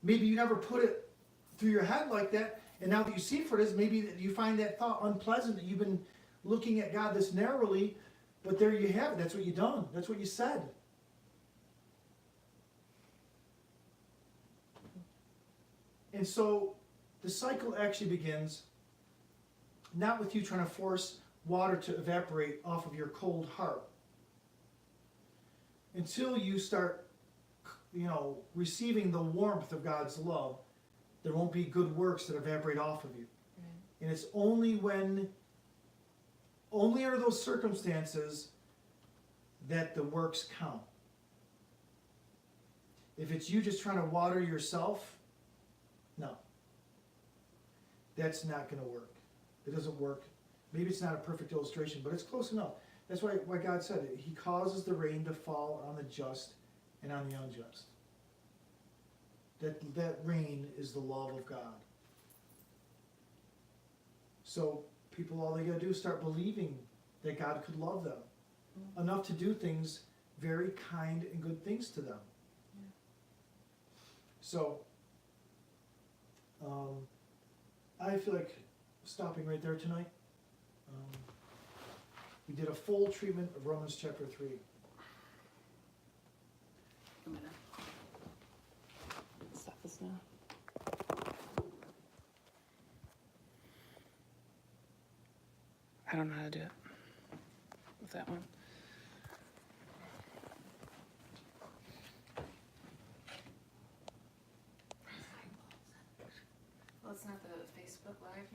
Maybe you never put it through your head like that, and now that you see it for it is, maybe you find that thought unpleasant, that you've been looking at God this narrowly, but there you have it. That's what you done. That's what you said. And so the cycle actually begins not with you trying to force water to evaporate off of your cold heart. Until you start, receiving the warmth of God's love, there won't be good works that evaporate off of you. Right. And it's only under those circumstances that the works count. If it's you just trying to water yourself, no. That's not going to work. It doesn't work. Maybe it's not a perfect illustration, but it's close enough. That's why God said it. He causes the rain to fall on the just and on the unjust. That rain is the love of God. So people, all they got to do is start believing that God could love them enough to do things, very kind and good things to them. Yeah. So I feel like stopping right there tonight. We did a full treatment of Romans chapter 3. I'm gonna stop this now. I don't know how to do it with that one. Well, it's not the Facebook Live.